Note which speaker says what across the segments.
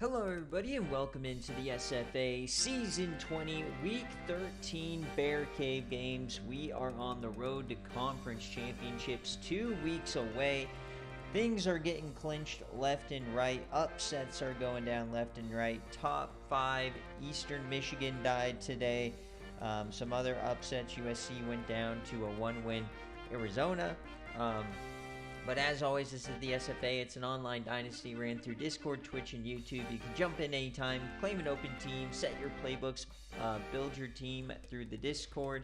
Speaker 1: Hello everybody and welcome into the SFA Season 20 Week 13 BearCave games. We are on the road to conference championships, 2 weeks away. Things are getting clinched left and right. Upsets are going down left and right. Top 5, Eastern Michigan died today. Some other upsets, USC went down to a 1-win Arizona. But as always, this is the SFA. It's an online dynasty ran through Discord, Twitch, and YouTube. You can jump in anytime, claim an open team, set your playbooks, build your team through the Discord,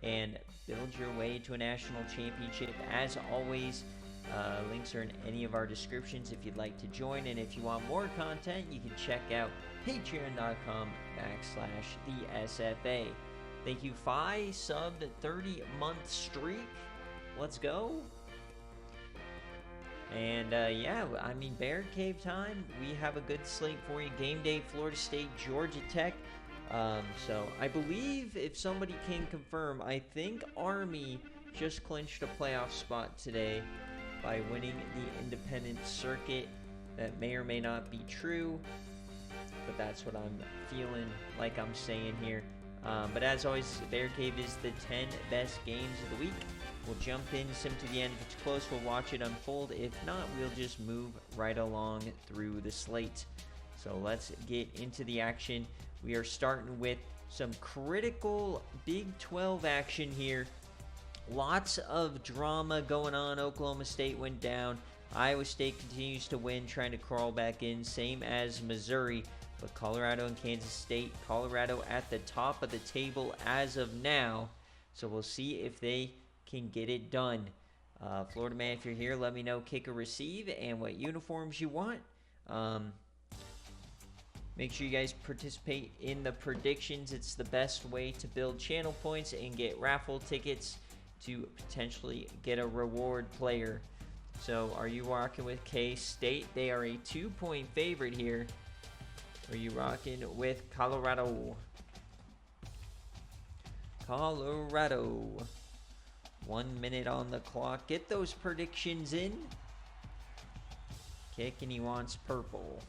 Speaker 1: and build your way to a national championship. As always, links are in any of our descriptions if you'd like to join. And if you want more content, you can check out patreon.com/the SFA. Thank you, Fi, subbed 30-month streak. Let's go. And yeah, I mean, BearCave time. We have a good slate for you. Game day, Florida State, Georgia Tech. So I believe, if somebody can confirm, I think Army just clinched a playoff spot today by winning the independent circuit. That may or may not be true, but that's what I'm feeling like I'm saying here. But as always, BearCave is the 10 best games of the week. We'll jump in sim to the end. If it's close, we'll watch it unfold. If not, we'll just move right along through the slate. So let's get into the action. We are starting with some critical Big 12 action here. Lots of drama going on. Oklahoma State went down. Iowa State continues to win, trying to crawl back in, same as Missouri. But Colorado and Kansas State, Colorado at the top of the table as of now. So we'll see if they can get it done. Florida man, if you're here, let me know kick or receive and what uniforms you want. Make sure you guys participate in the predictions. It's the best way to build channel points and get raffle tickets to potentially get a reward player. So are you rocking with K-State? They are a 2-point favorite here. Are you rocking with Colorado? Colorado. 1 minute on the clock. Get those predictions in. Kick, and he wants purple.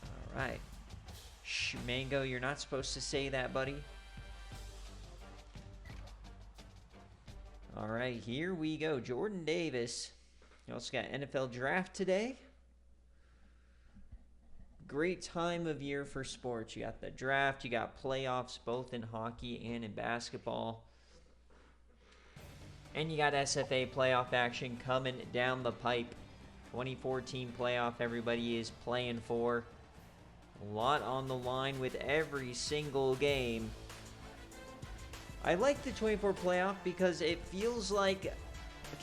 Speaker 1: All right. Shh, Mango, you're not supposed to say that, buddy. All right, here we go. Jordan Davis. You also got NFL draft today. Great time of year for sports. You got the draft, you got playoffs, both in hockey and in basketball. And you got SFA playoff action coming down the pipe. 2014 playoff everybody is playing for. A lot on the line with every single game. I like the 24 playoff because it feels like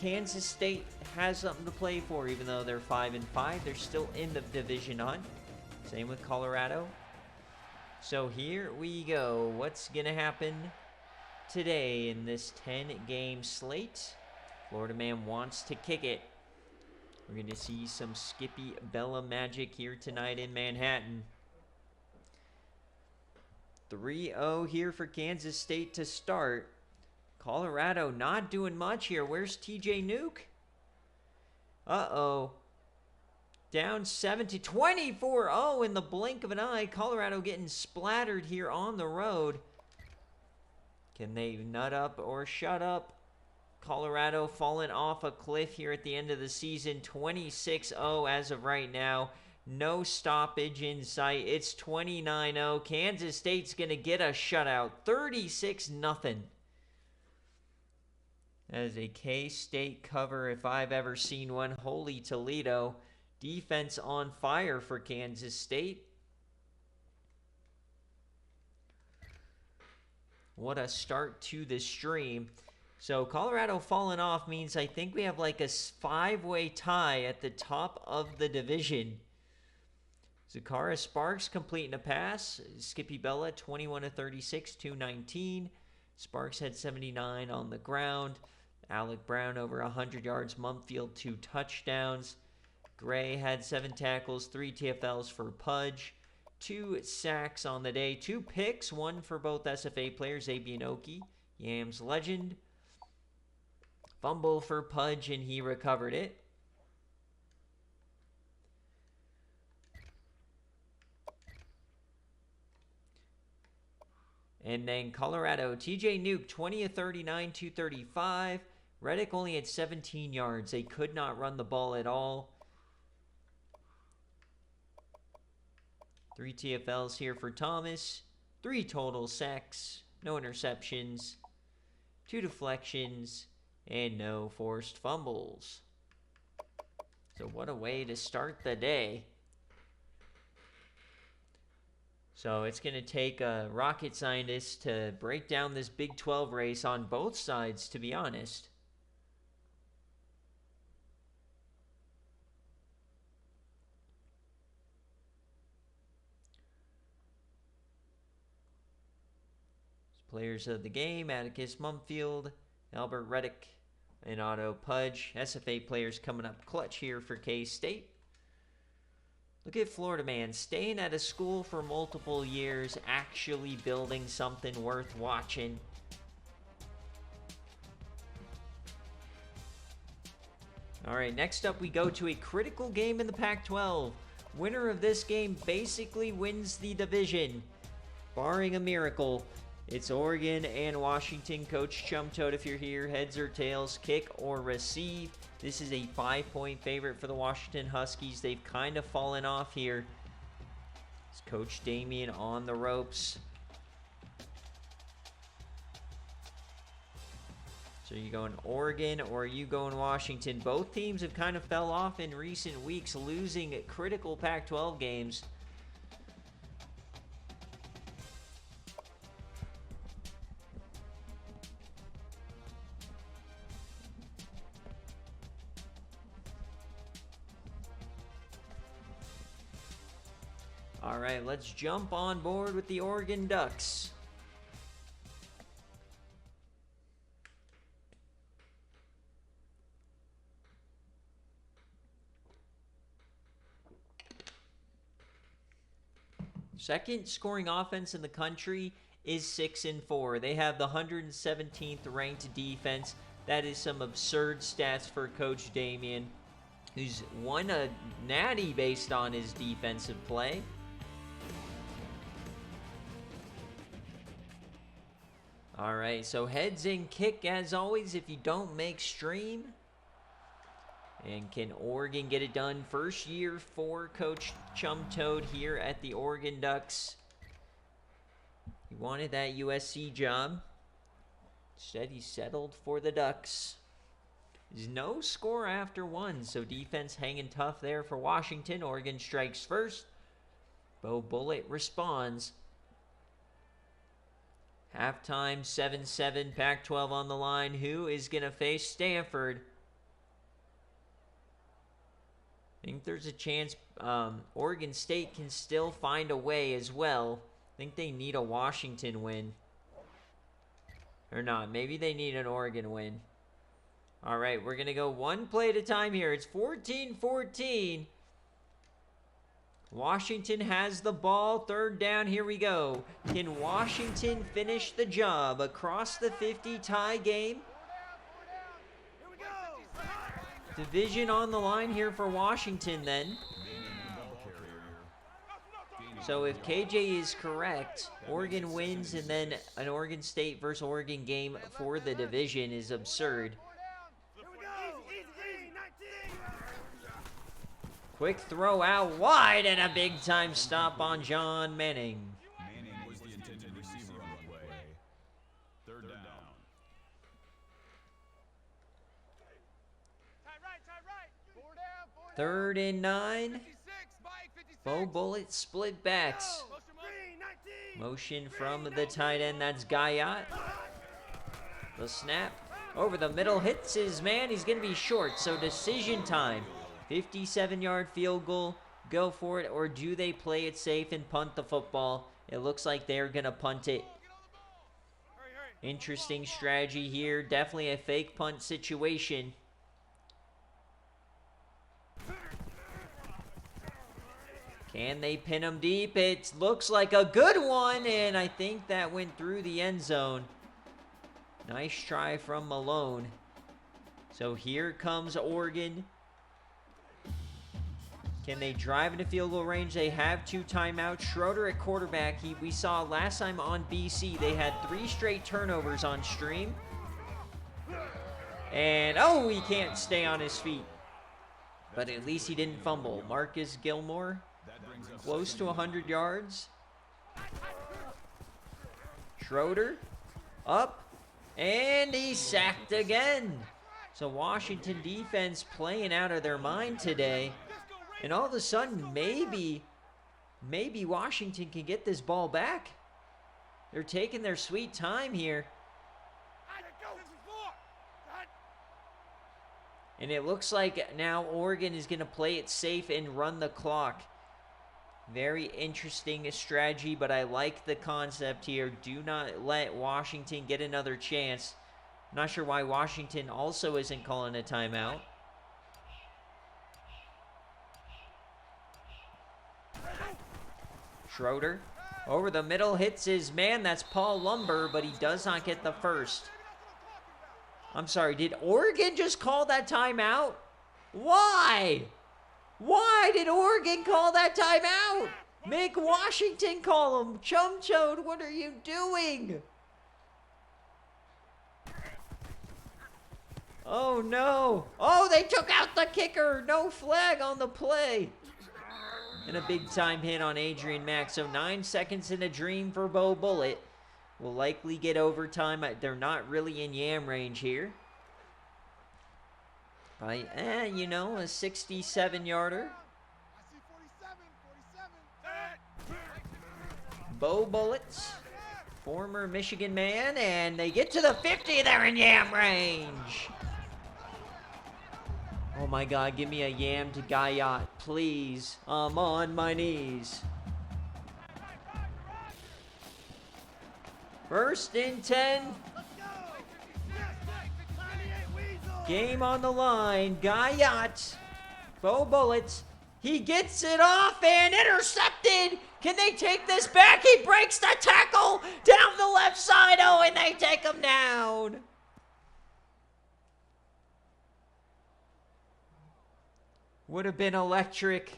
Speaker 1: Kansas State has something to play for. Even though they're 5-5, they're still in the division hunt. Same with Colorado. So here we go. What's going to happen today in this 10-game slate? Florida man wants to kick it. We're going to see some Skippy Bella magic here tonight in Manhattan. 3-0 here for Kansas State to start. Colorado not doing much here. Where's TJ Nuke? Uh-oh. Down 7-24-0 in the blink of an eye. Colorado getting splattered here on the road. Can they nut up or shut up? Colorado falling off a cliff here at the end of the season. 26-0 as of right now. No stoppage in sight. It's 29-0. Kansas State's going to get a shutout. 36-0. That is a K-State cover if I've ever seen one. Holy Toledo. Defense on fire for Kansas State. What a start to the stream. So Colorado falling off means I think we have like a 5-way tie at the top of the division. Zakara Sparks completing a pass. Skippy Bella 21-36, 219. Sparks had 79 on the ground. Alec Brown over 100 yards. Mumfield 2 touchdowns. Gray had 7 tackles, 3 TFLs for Pudge, 2 sacks on the day, 2 picks, 1 for both SFA players, Abianoki, Yams legend. Fumble for Pudge, and he recovered it. And then Colorado, TJ Nuke, 20 of 39, 235. Reddick only had 17 yards. They could not run the ball at all. 3 TFLs here for Thomas. 3 total sacks. No interceptions. 2 deflections. And no forced fumbles. So what a way to start the day. So it's going to take a rocket scientist to break down this Big 12 race on both sides, to be honest. Players of the game: Atticus Mumfield, Albert Reddick, and Otto Pudge. SFA players coming up clutch here for K-State. Look at Florida man, staying at a school for multiple years, actually building something worth watching. All right, next up we go to a critical game in the Pac-12. Winner of this game basically wins the division, barring a miracle. It's Oregon and Washington. Coach Chum Toad, if you're here, heads or tails, kick or receive. This is a 5-point favorite for the Washington Huskies. They've kind of fallen off here. It's Coach Damien on the ropes. So you going Oregon or are you going Washington? Both teams have kind of fell off in recent weeks, losing critical Pac-12 games. All right, let's jump on board with the Oregon Ducks. Second scoring offense in the country is 6-4. They have the 117th ranked defense. That is some absurd stats for Coach Damien, who's won a natty based on his defensive play. All right, so heads in kick as always if you don't make stream. And can Oregon get it done? First year for Coach Chum Toad here at the Oregon Ducks. He wanted that USC job. Instead, he settled for the Ducks. There's no score after one, so defense hanging tough there for Washington. Oregon strikes first. Bo Bullitt responds. Halftime, 7-7, Pac-12 on the line. Who is going to face Stanford? I think there's a chance Oregon State can still find a way as well. I think they need a Washington win. Or not. Maybe they need an Oregon win. All right, we're going to go one play at a time here. It's 14-14. Washington has the ball. Third down. Here we go. Can Washington finish the job? Across the 50 tie game. Division on the line here for Washington then. So if KJ is correct, Oregon wins, and then an Oregon State versus Oregon game for the division is absurd. Quick throw out wide and a big time stop on John Manning.
Speaker 2: Manning was the intended receiver on the play. Third down.
Speaker 1: 3rd and 9. Bo Bullitt split backs. Motion from the tight end. That's Guyot. The snap over the middle hits his man. He's going to be short, so decision time. 57-yard field goal. Go for it, or do they play it safe and punt the football? It looks like they're going to punt it. Interesting strategy here. Definitely a fake punt situation. Can they pin him deep? It looks like a good one, and I think that went through the end zone. Nice try from Malone. So here comes Oregon. Can they drive into field goal range? They have 2 timeouts. Schroeder at quarterback. We saw last time on BC, they had 3 straight turnovers on stream. And, oh, he can't stay on his feet. But at least he didn't fumble. Marcus Gilmore, close to 100 yards. Schroeder, up, and he's sacked again. So Washington defense playing out of their mind today. And all of a sudden, maybe Washington can get this ball back. They're taking their sweet time here. And it looks like now Oregon is going to play it safe and run the clock. Very interesting strategy, but I like the concept here. Do not let Washington get another chance. I'm not sure why Washington also isn't calling a timeout. Schroeder over the middle, hits his man. That's Paul Lumber, but he does not get the first. I'm sorry, did Oregon just call that timeout? Why? Why did Oregon call that timeout? Make Washington call him. Chum Chode, what are you doing? Oh, no. Oh, they took out the kicker. No flag on the play. And a big-time hit on Adrian Mack. So 9 seconds in a dream for Bo Bullitt. Will likely get overtime. They're not really in yam range here. By, you know, a 67-yarder. Bo Bullitt, former Michigan man, and they get to the 50. They're in yam range. Oh my God, give me a yam to Guyot, please. I'm on my knees. 1st and 10. Game on the line. Guyot. Bo Bullitt. He gets it off and intercepted. Can they take this back? He breaks the tackle down the left side. Oh, and they take him down. Would have been electric.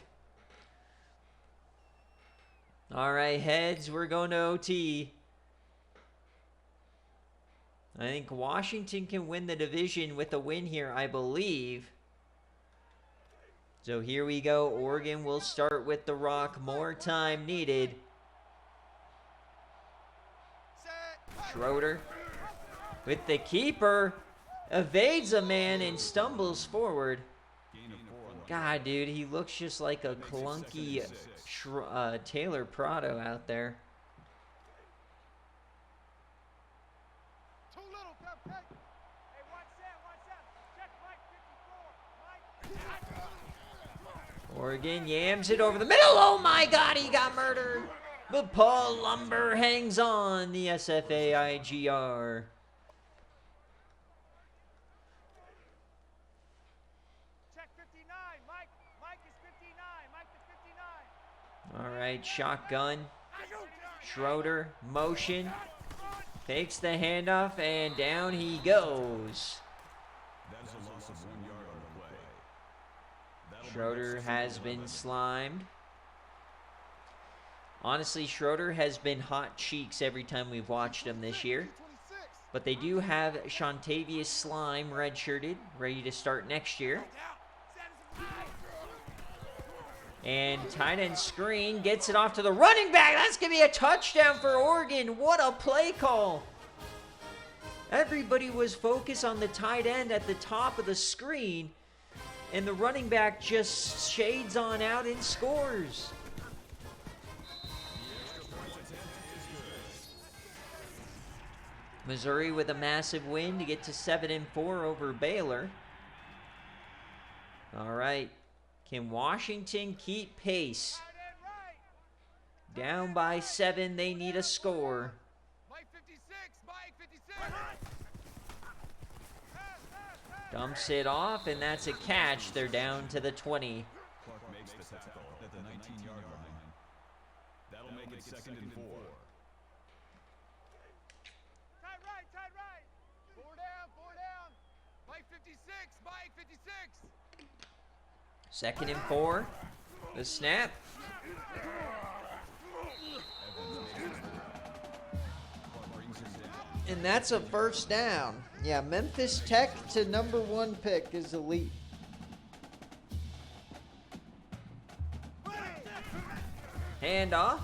Speaker 1: All right, heads, we're going to OT. I think Washington can win the division with a win here, I believe. So here we go. Oregon will start with the rock. More time needed. Schroeder with the keeper. Evades a man and stumbles forward. God, dude, he looks just like a clunky Taylor Prado out there. Oregon yams it over the middle. Oh my God, he got murdered. But Paul Lumber hangs on, the SFA IGR.
Speaker 3: Check 59. Mike is 59. Mike is 59.
Speaker 1: All right, shotgun. Schroeder, motion. Takes the handoff, and down he goes.
Speaker 2: That is a loss of 1 yard on the play.
Speaker 1: Schroeder has been slimed. Honestly, Schroeder has been hot cheeks every time we've watched him this year. But they do have Shantavius Slime redshirted, ready to start next year. And tight end screen gets it off to the running back. That's going to be a touchdown for Oregon. What a play call. Everybody was focused on the tight end at the top of the screen. And the running back just shades on out and scores. Missouri with a massive win to get to 7-4 over Baylor. All right. Can Washington keep pace? Down by 7, they need a score.
Speaker 3: Mike 56. Mike 56.
Speaker 1: Dumps it off, and that's a catch. They're down to the 20.
Speaker 2: Clark makes the tackle at the 19-yard line. That'll make it 2nd and 4.
Speaker 3: Tight right. 4 down. Mike 56. Mike 56.
Speaker 1: 2nd and 4. The snap. And that's a first down. Yeah, Memphis Tech to #1 pick is elite. Handoff.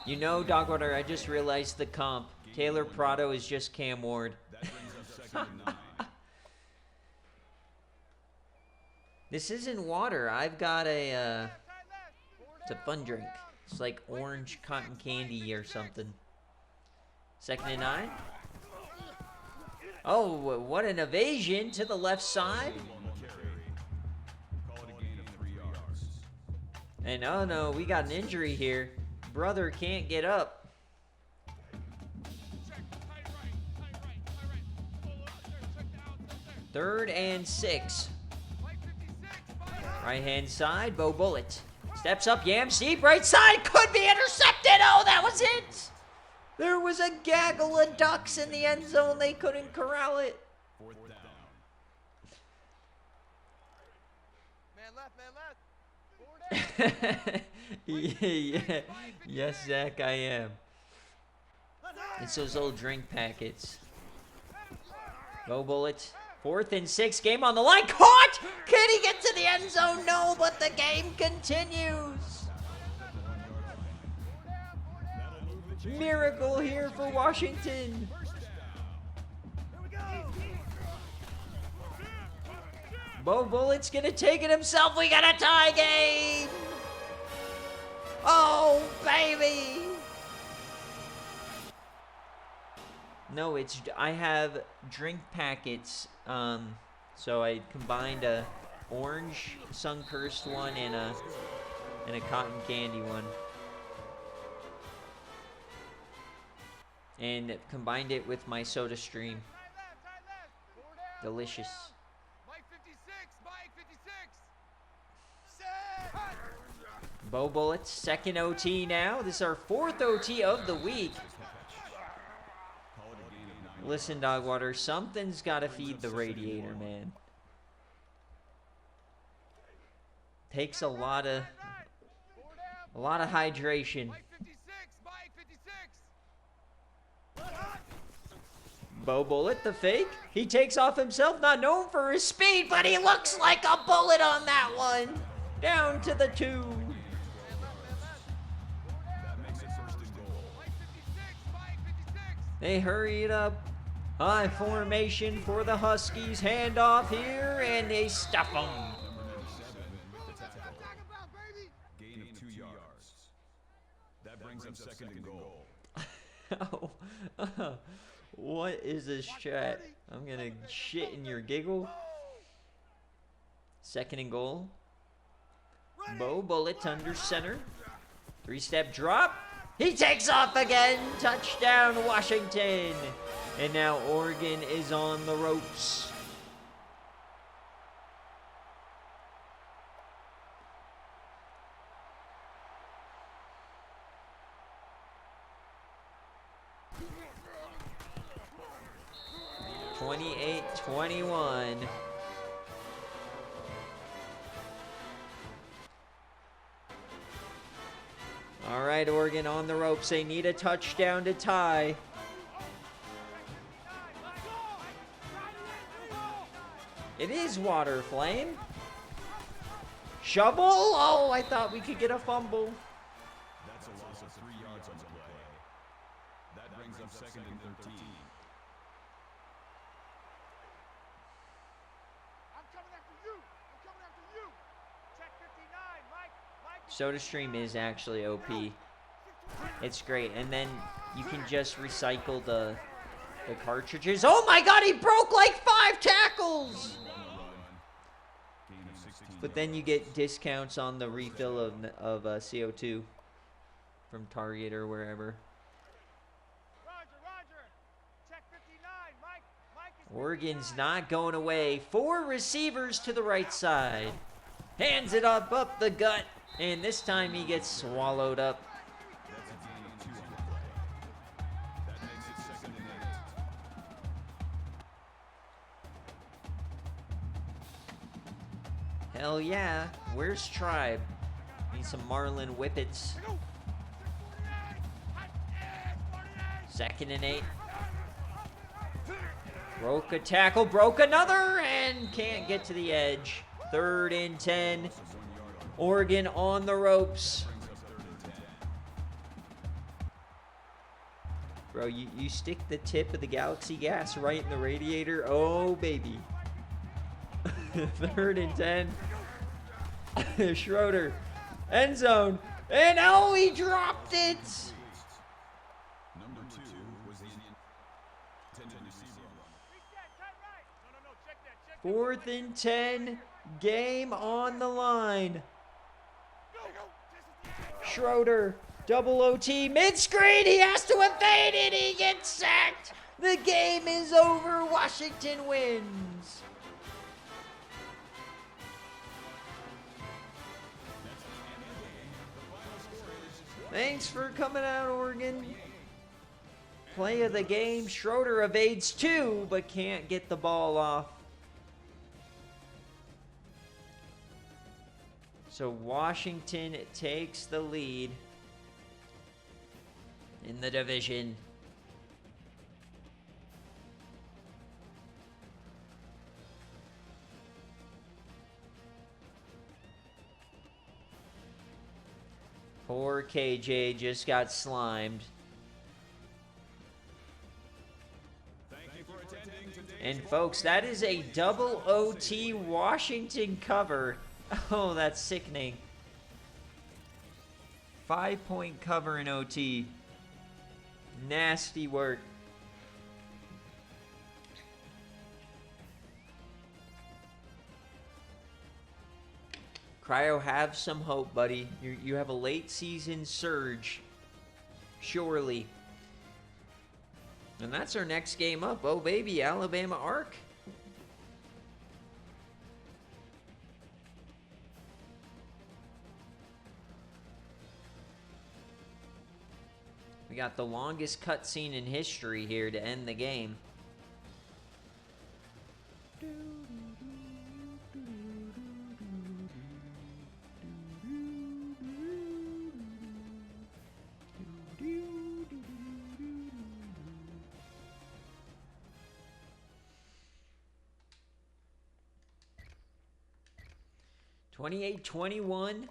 Speaker 1: You know, Dogwater, I just realized the comp. Taylor Prado is just Cam Ward.
Speaker 2: That brings up 2nd and 9.
Speaker 1: This isn't water. I've got a, it's a fun drink. It's like orange cotton candy or something. 2nd and 9. Oh, what an evasion to the left side.
Speaker 2: Call it a gain of 3 yards.
Speaker 1: And oh no, we got an injury here. Brother can't get up.
Speaker 3: Check, tight right, tight right, tight right. Pull up there, check the outside there.
Speaker 1: 3rd and 6.
Speaker 3: Mike 56, Mike.
Speaker 1: Right hand side, Bo Bullet. Steps up, Yams deep, right side, could be intercepted. Oh, that was it. There was a gaggle of ducks in the end zone. They couldn't corral it.
Speaker 2: 4th down.
Speaker 3: Man left, man left. 4 down.
Speaker 1: Yeah. Yes, Zach, I am. It's those old drink packets. Go Bullet. 4th and 6. Game on the line. Caught! Can he get to the end zone? No, but the game continues. Miracle here for Washington. Bo Bullet's gonna take it himself. We got a tie game. Oh, baby. No, I have drink packets. So I combined a orange sun-cursed one and a cotton candy one. And combined it with my soda stream.
Speaker 3: Tight left. 4 down.
Speaker 1: Delicious.
Speaker 3: Mike 56, Mike 56. Set.
Speaker 1: Bo Bullets, 2nd OT now. This is our 4th OT of the week.
Speaker 2: Call it a gain of 9.
Speaker 1: Listen, Dogwater, something's got to feed the radiator, man. Takes a lot of
Speaker 3: 4 down.
Speaker 1: hydration.
Speaker 3: Mike 56, Mike 56.
Speaker 1: Bo Bullet, the fake. He takes off himself, not known for his speed, but he looks like a bullet on that one. Down to the 2.
Speaker 2: That makes it 1st and goal.
Speaker 3: Mike 56, Mike 56.
Speaker 1: They hurry it up. High formation for the Huskies. Handoff here, and they stuff them.
Speaker 2: Number 97, the tackle. Gain of 2 yards. That brings up 2nd and goal.
Speaker 1: Oh, what is this chat? I'm gonna shit in your giggle. 2nd and goal. Bo Bullet under center. 3-step drop. He takes off again. Touchdown, Washington. And now Oregon is on the ropes. (28-21). All right, Oregon on the ropes. They need a touchdown to tie. It is Water Flame. Shovel. Oh, I thought we could get a fumble.
Speaker 2: That's a loss of 3 yards on the play. That brings up 2nd and 13.
Speaker 3: I'm coming after you. I'm coming after you. Check 59, Mike.
Speaker 1: SodaStream is actually OP. It's great. And then you can just recycle the cartridges. Oh my god, he broke like 5 tackles!
Speaker 2: Gain of 16
Speaker 1: But then you get discounts on the refill of CO2 from Target or wherever.
Speaker 3: Roger. Check 59, Mike is
Speaker 1: Oregon's not going away. 4 receivers to the right side. Hands it up the gut. And this time he gets swallowed up.
Speaker 2: That's a gain of 2 on the play. That makes it 2nd and 8.
Speaker 1: Hell yeah. Where's Tribe? Need some Marlin Whippets. 2nd and 8. Broke a tackle, broke another, and can't get to the edge. 3rd and 10. Oregon on the ropes. Bro, you stick the tip of the Galaxy gas right in the radiator. Oh, baby. 3rd and 10. Schroeder. End zone. And oh, he dropped it.
Speaker 2: Number 2 was the intended receiver.
Speaker 3: Reset, cut right. No, check that, check
Speaker 1: 4th and 10. Game on the line. Schroeder. Double OT. Mid-screen. He has to evade it. He gets sacked. The game is over. Washington wins. Thanks for coming out, Oregon. Play of the game. Schroeder evades 2, but can't get the ball off. So Washington takes the lead in the division. Poor KJ just got slimed. And folks, that is a double OT Washington cover. Oh, that's sickening. 5-point cover in OT. Nasty work. Cryo, have some hope, buddy. You have a late season surge. Surely. And that's our next game up. Oh, baby, Alabama Arc. We got the longest cutscene in history here to end the game. (28-21).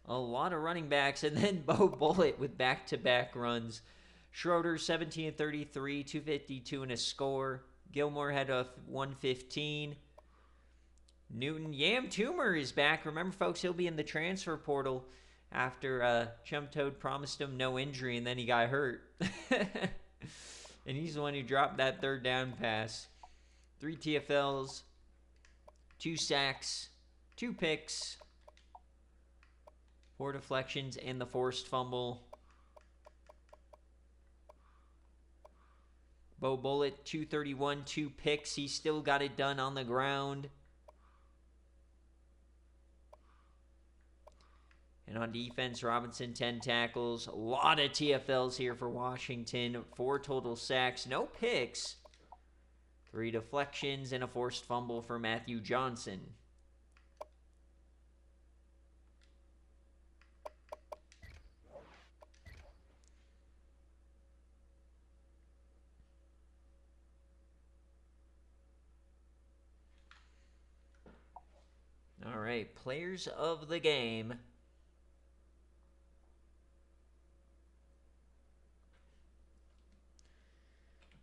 Speaker 1: A lot of running backs, and then Bo Bullet with back-to-back runs. Schroeder, 17-33, 252 and a score. Gilmore had a 115. Newton, Yam Toomer is back. Remember, folks, he'll be in the transfer portal after Chum Toad promised him no injury, and then he got hurt. And he's the one who dropped that 3rd down pass. 3 TFLs, 2 sacks, 2 picks, 4 deflections, and the forced fumble. Bo Bullet, 231, 2 picks. He still got it done on the ground. And on defense, Robinson, 10 tackles. A lot of TFLs here for Washington. 4 total sacks, no picks. 3 deflections and a forced fumble for Matthew Johnson. All right, players of the game.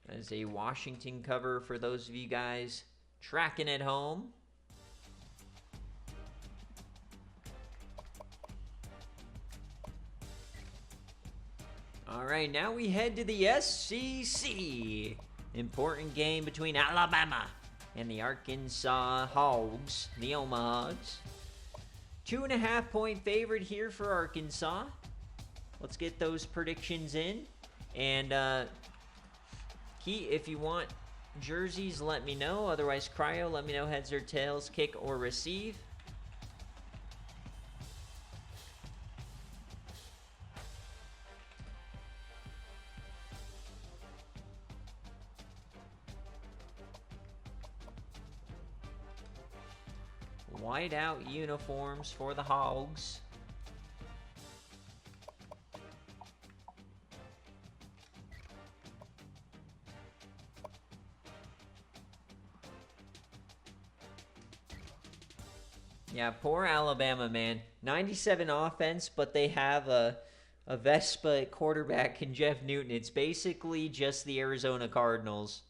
Speaker 1: That is a Washington cover for those of you guys tracking at home. All right, now we head to the SEC. Important game between Alabama and the Arkansas Hogs, the Omahags. 2.5-point favorite here for Arkansas. Let's get those predictions in. And Key, if you want jerseys, let me know. Otherwise, Cryo, let me know heads or tails, kick or receive. whiteout uniforms for the Hogs. Yeah, poor Alabama, man. 97 offense, but they have a Vespa at quarterback and Jeff Newton. It's basically just the Arizona Cardinals.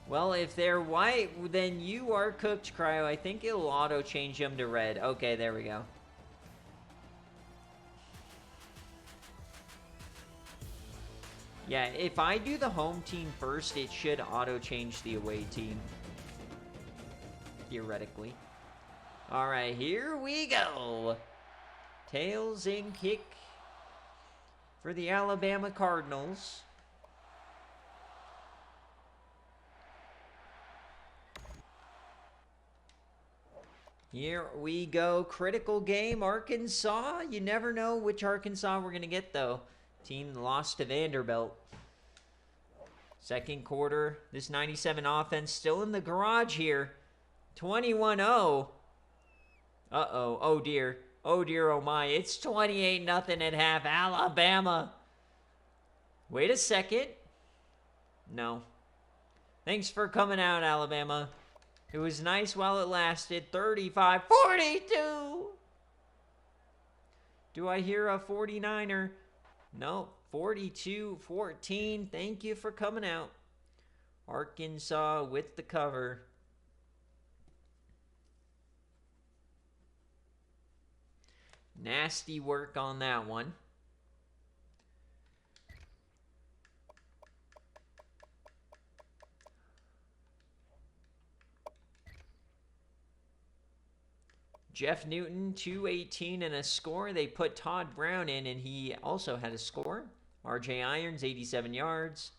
Speaker 1: Well, if they're white, then you are cooked, Cryo. I think it'll auto-change them to red. Okay, there we go. Yeah, if I do the home team first, it should auto-change the away team. Theoretically. Alright, here we go. Tails in kick for the Alabama Cardinals. Here we go. Critical game, Arkansas. You never know which Arkansas we're going to get, though. Team lost to Vanderbilt. Second quarter. This 97 offense still in the garage here. 21-0. Uh-oh. Oh, dear. Oh, dear. Oh, my. It's 28-0 at half. Alabama. Wait a second. No. Thanks for coming out, Alabama. It was nice while it lasted. 35-42. Do I hear a 49er? No. 42-14. Thank you for coming out. Arkansas with the cover. Nasty work on that one. Jeff Newton, 218 and a score. They put Todd Brown in, and he also had a score. RJ Irons, 87 yards.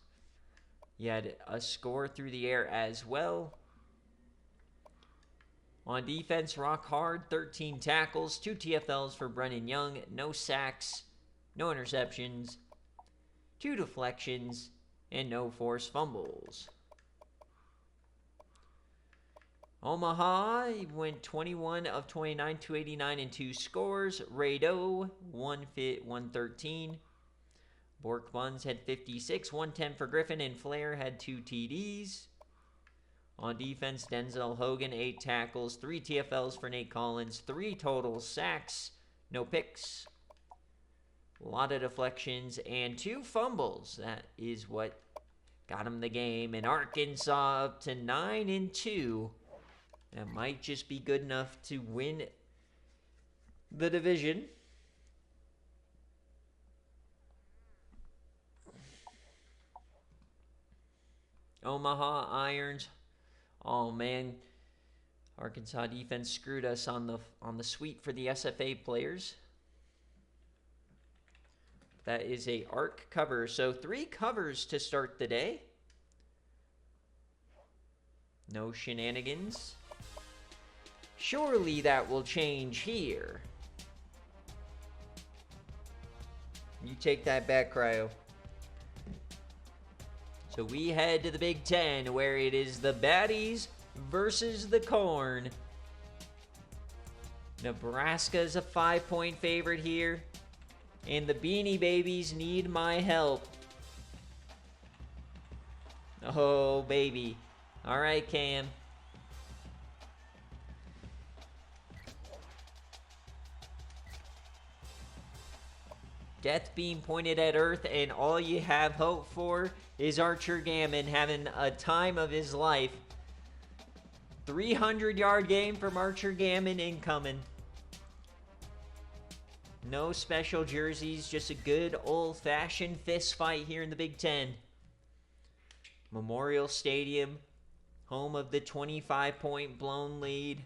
Speaker 1: He had a score through the air as well. On defense, rock hard, 13 tackles, 2 TFLs for Brennan Young, no sacks, no interceptions, 2 deflections, and no forced fumbles. Omaha went 21 of 29, 289 and 2 scores. Rado, 113. Bork Buns had 56, 110 for Griffin, and Flair had 2 TDs. On defense, Denzel Hogan, 8 tackles, 3 TFLs for Nate Collins, 3 total sacks, no picks. A lot of deflections and 2 fumbles. That is what got him the game. And Arkansas up to 9-2. That might just be good enough to win the division. Omaha Irons. Oh man, Arkansas defense screwed us on the suite for the SFA players. That is a arc cover. So 3 covers to start the day. No shenanigans. Surely that will change here. You take that back, Cryo. So we head to the Big Ten, where it is the Baddies versus the Corn. Nebraska is a 5-point favorite here. And the Beanie Babies need my help. Oh, baby. All right, Cam. Death beam pointed at Earth, and all you have hope for is Archer Gammon having a time of his life. 300-yard game from Archer Gammon incoming. No special jerseys, just a good old-fashioned fist fight here in the Big Ten. Memorial Stadium, home of the 25-point blown lead.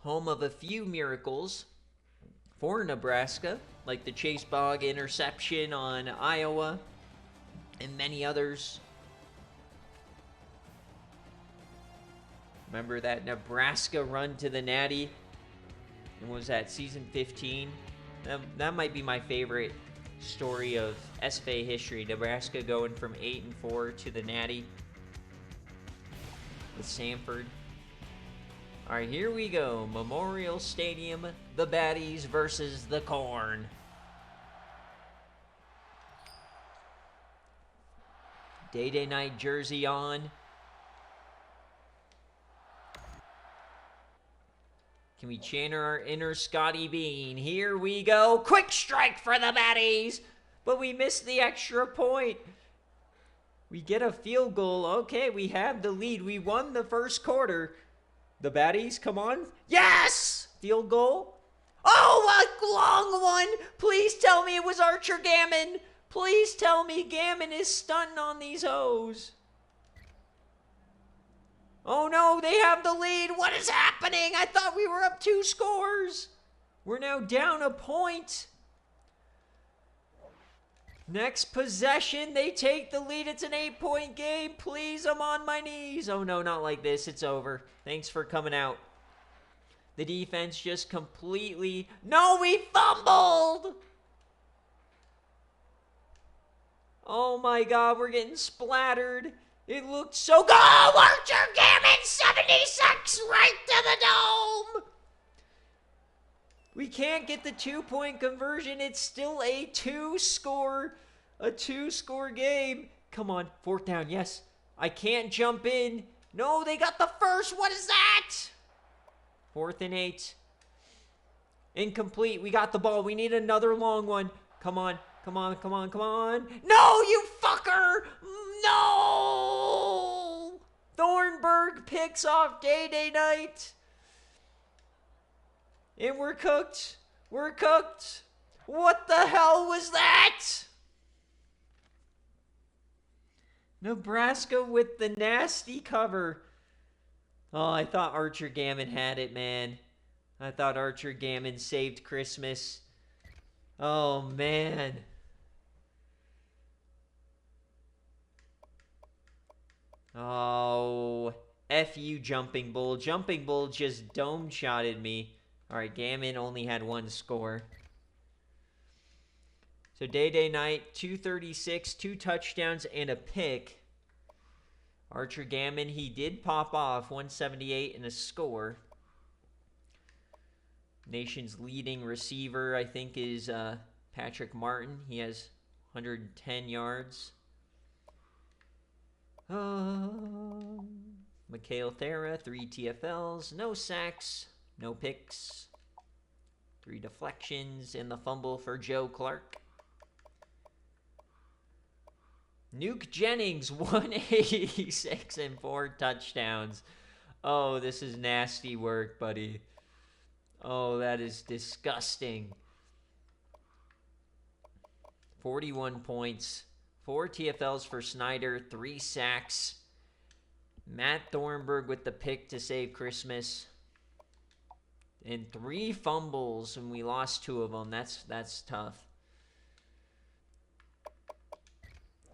Speaker 1: Home of a few miracles for Nebraska, like the Chase Bogg interception on Iowa and many others. Remember that Nebraska run to the Natty? And was that season 15? That might be my favorite story of SFA history. Nebraska going from 8-4 to the Natty with Samford. All right, here we go. Memorial Stadium, the Baddies versus the Corn. Day night jersey on. Can we channel our inner Scotty Bean? Here we go. Quick strike for the Baddies. But we missed the extra point. We get a field goal. Okay, we have the lead. We won the first quarter. The Baddies, come on. Yes! Field goal. Oh, a long one. Please tell me it was Archer Gammon. Please tell me Gammon is stunting on these hoes. Oh no, they have the lead. What is happening? I thought we were up 2 scores. We're now down a point. Next possession, they take the lead. It's an 8-point game. Please, I'm on my knees. Oh no, not like this. It's over. Thanks for coming out. The defense just completely... No, we fumbled! Oh my God, we're getting splattered. It looked so good. Oh, Archer Gammon, 76 right to the dome. We can't get the 2-point conversion. It's still a two-score game. Come on, 4th down, yes. I can't jump in. No, they got the first. What is that? 4th and 8. Incomplete. We got the ball. We need another long one. Come on. Come on, come on, come on. No, you fucker! No! Thornburg picks off Day Night. And we're cooked. We're cooked. What the hell was that? Nebraska with the nasty cover. Oh, I thought Archer Gammon had it, man. I thought Archer Gammon saved Christmas. Oh, man. Oh, F you, Jumping Bull. Jumping Bull just dome-shotted me. All right, Gammon only had 1 score. So Day Night, 236, 2 touchdowns, and a pick. Archer Gammon, he did pop off, 178 and a score. Nation's leading receiver, I think, is Patrick Martin. He has 110 yards. Mikhail Thera, 3 TFLs, no sacks, no picks, 3 deflections, and the fumble for Joe Clark. Nuke Jennings, 186 and 4 touchdowns. Oh, this is nasty work, buddy. Oh, that is disgusting. 41 points. 4 TFLs for Snyder, 3 sacks. Matt Thornburg with the pick to save Christmas. And 3 fumbles, and we lost 2 of them. That's tough.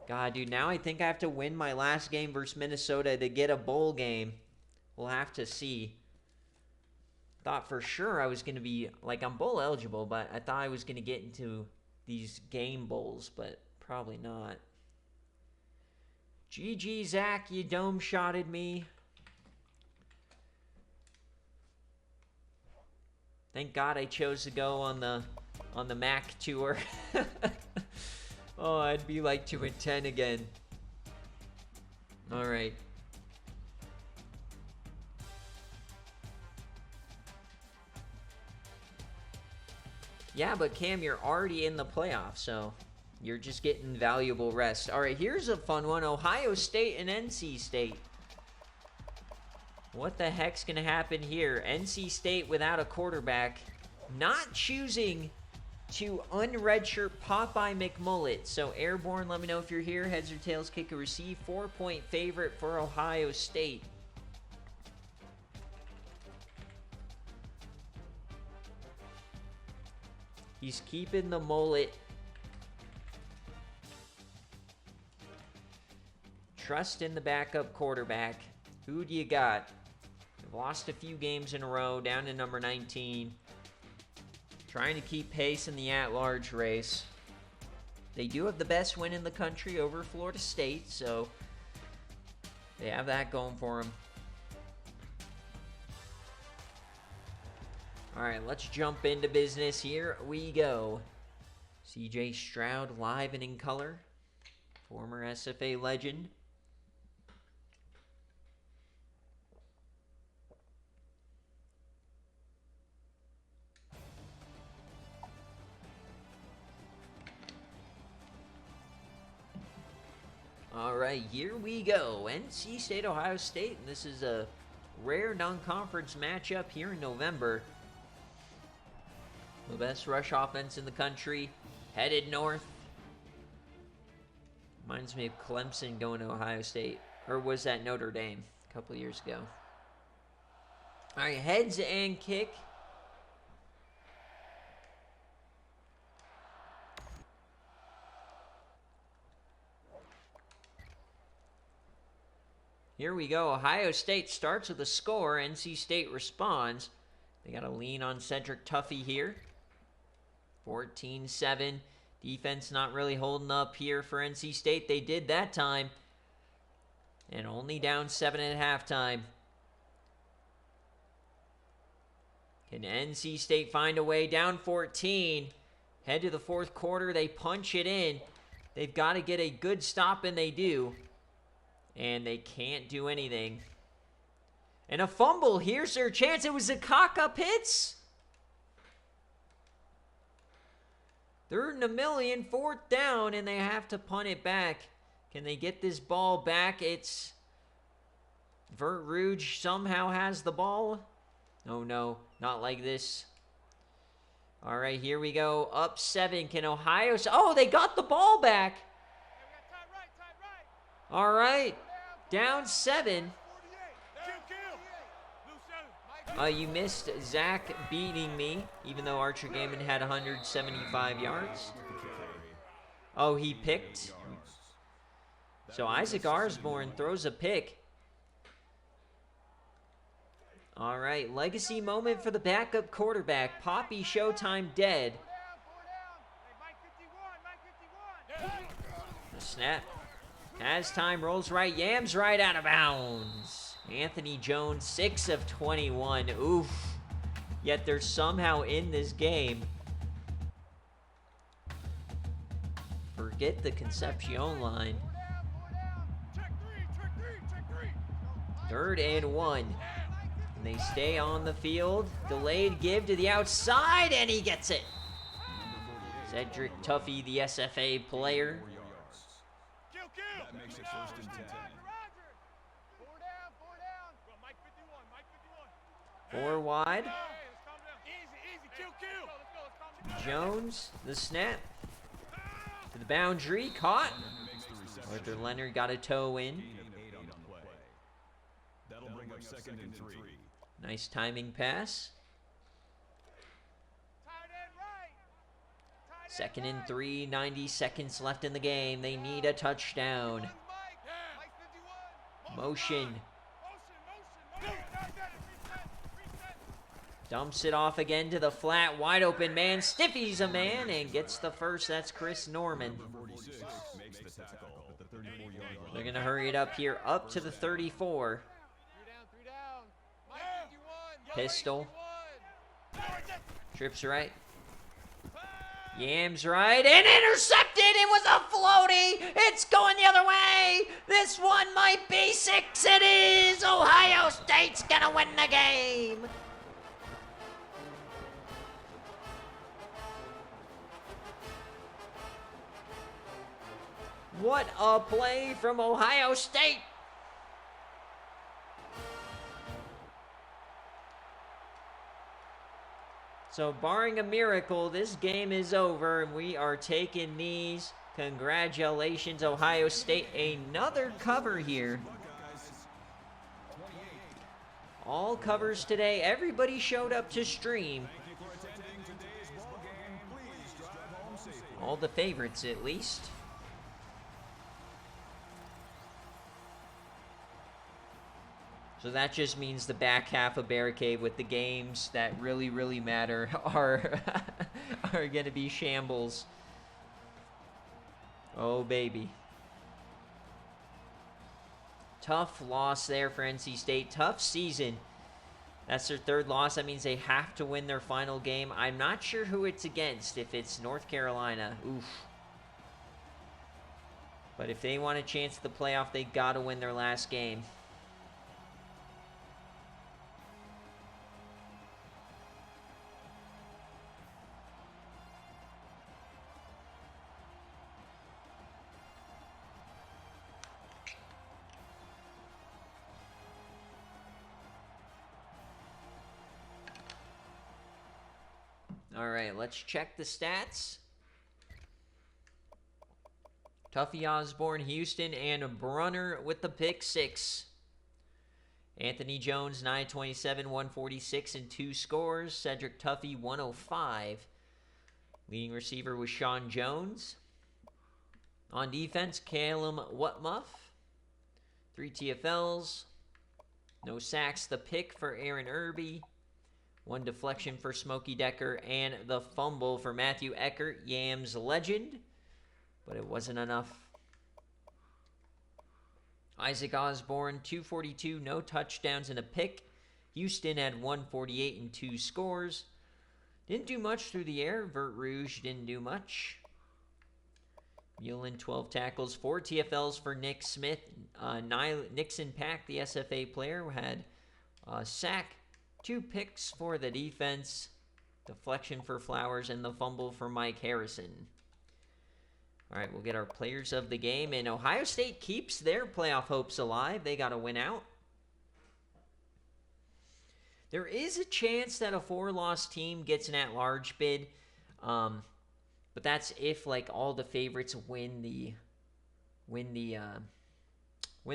Speaker 1: God, dude, now I think I have to win my last game versus Minnesota to get a bowl game. We'll have to see. Thought for sure I was going to be, like, I'm bowl eligible, but I thought I was going to get into these game bowls, but probably not. GG, Zach, you dome-shotted me. Thank God I chose to go on the MAC tour. Oh, I'd be like 2-10 again. All right. Yeah, but Cam, you're already in the playoffs, so you're just getting valuable rest. All right, here's a fun one. Ohio State and NC State. What the heck's going to happen here? NC State without a quarterback, not choosing to unredshirt Popeye McMullet. So Airborne, let me know if you're here. Heads or tails, kick or receive. 4-point favorite for Ohio State. He's keeping the mullet. Trust in the backup quarterback. Who do you got? They've lost a few games in a row, down to number 19. Trying to keep pace in the at-large race. They do have the best win in the country over Florida State, so they have that going for them. All right, let's jump into business. Here we go. CJ Stroud live and in color. Former SFA legend. All right, here we go. NC State, Ohio State, and this is a rare non-conference matchup here in November. The best rush offense in the country, headed north. Reminds me of Clemson going to Ohio State, or was that Notre Dame a couple years ago? All right, heads and kick. Here we go. Ohio State starts with a score. NC State responds. They got to lean on Cedric Tuffy here. 14-7. Defense not really holding up here for NC State. They did that time. And only down 7 at halftime. Can NC State find a way? Down 14. Head to the fourth quarter. They punch it in. They've got to get a good stop, and they do. And they can't do anything. And a fumble. Here's their chance. It was Zakaka Pitts. 3rd and 1,000,000, 4th down, and they have to punt it back. Can they get this ball back? It's Vert Rouge somehow has the ball. Oh, no, not like this. All right, here we go. Up 7. Can Ohio... Oh, they got the ball back. All right, down 7. You missed Zach beating me, even though Archer Gaiman had 175 yards. Oh, he picked. So Isaac Osborne throws a pick. All right, legacy moment for the backup quarterback. Poppy Showtime dead. The snap. As time rolls right, Yams right out of bounds. Anthony Jones, 6 of 21. Oof. Yet they're somehow in this game. Forget the Concepcion line. 3rd and 1. And they stay on the field. Delayed give to the outside, and he gets it. Cedric Tuffy, the SFA player.
Speaker 2: That makes it 1st and 10.
Speaker 1: 4 wide. Jones, the snap. To the boundary, caught. Arthur Leonard got a toe in.
Speaker 2: That'll bring up 2nd and 3.
Speaker 1: Nice timing pass. 2nd and 3, 90 seconds left in the game. They need a touchdown. Motion. Dumps it off again to the flat, wide open man. Stiffy's a man and gets the first. That's Chris Norman. They're going to hurry it up here, up to the 34. Pistol. Trips right. Yams right, and intercepted! It was a floaty! It's going the other way! This one might be 6. It is! Ohio State's gonna win the game! What a play from Ohio State! So barring a miracle, this game is over and we are taking these. Congratulations, Ohio State. Another cover here. All covers today. Everybody showed up to stream. All the favorites, at least. So that just means the back half of BearCave with the games that really, really matter are going to be shambles. Oh, baby. Tough loss there for NC State. Tough season. That's their third loss. That means they have to win their final game. I'm not sure who it's against. If it's North Carolina, oof. But if they want a chance at the playoff, they got to win their last game. All right, let's check the stats. Tuffy Osborne, Houston, and Brunner with the pick 6. Anthony Jones, 927, 146, and 2 scores. Cedric Tuffy, 105. Leading receiver was Sean Jones. On defense, Calum Whatmuff. 3 TFLs. No sacks. The pick for Aaron Irby. 1 deflection for Smokey Decker, and the fumble for Matthew Eckert, Yams legend, but it wasn't enough. Isaac Osborne, 242, no touchdowns and a pick. Houston had 148 and 2 scores. Didn't do much through the air. Vert Rouge didn't do much. Mullen, 12 tackles, 4 TFLs for Nick Smith. Nixon Pack, the SFA player, had a sack. 2 picks for the defense, deflection for Flowers, and the fumble for Mike Harrison. All right, we'll get our players of the game. And Ohio State keeps their playoff hopes alive. They got to win out. There is a chance that a 4-loss team gets an at-large bid, but that's if like all the favorites win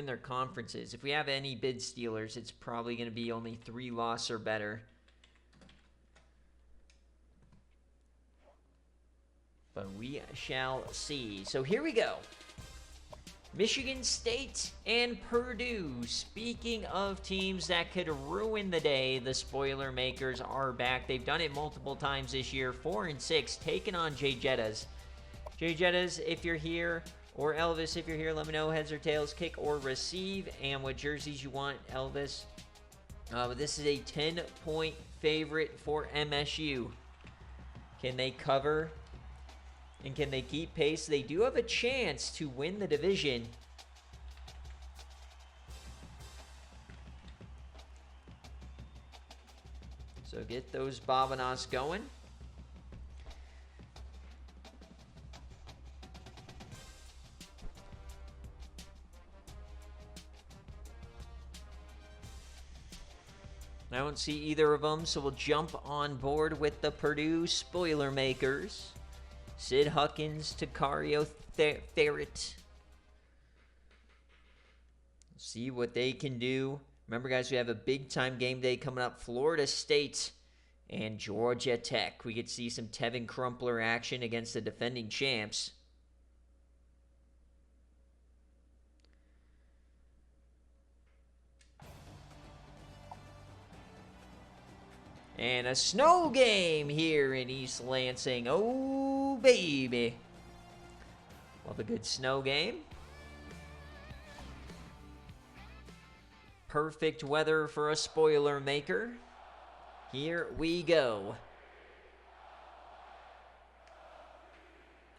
Speaker 1: their conferences. If we have any bid stealers, it's probably going to be only 3-loss or better. But we shall see. So here we go. Michigan State and Purdue. Speaking of teams that could ruin the day, the spoiler makers are back. They've done it multiple times this year. 4-6, taking on Jay Jettas. Jay Jettas, if you're here, or Elvis, if you're here, let me know, heads or tails, kick or receive, and what jerseys you want, Elvis. But this is a 10-point favorite for MSU. Can they cover? And can they keep pace? They do have a chance to win the division. So get those Bobanos going. I don't see either of them, so we'll jump on board with the Purdue spoiler makers. Sid Huckins, Takario Ferret. See what they can do. Remember, guys, we have a big-time game day coming up. Florida State and Georgia Tech. We could see some Tevin Crumpler action against the defending champs. And a snow game here in East Lansing. Oh, baby. Love a good snow game. Perfect weather for a spoiler maker. Here we go.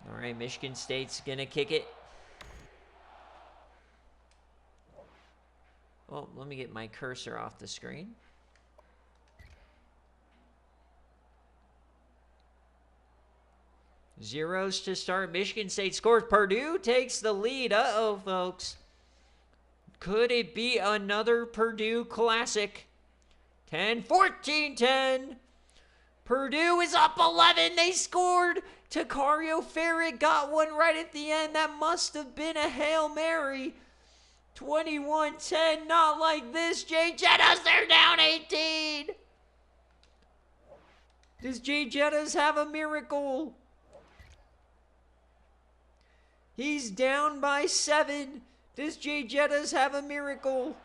Speaker 1: All right, Michigan State's going to kick it. Oh, let me get my cursor off the screen. Zeros to start. Michigan State scores. Purdue takes the lead. Uh-oh, folks. Could it be another Purdue classic? 10-14-10. Purdue is up 11. They scored. Takario Ferret got one right at the end. That must have been a Hail Mary. 21-10. Not like this. Jay Jettas, they're down 18. Does Jay Jettas have a miracle? He's down by 7. Does Jay Jettas have a miracle?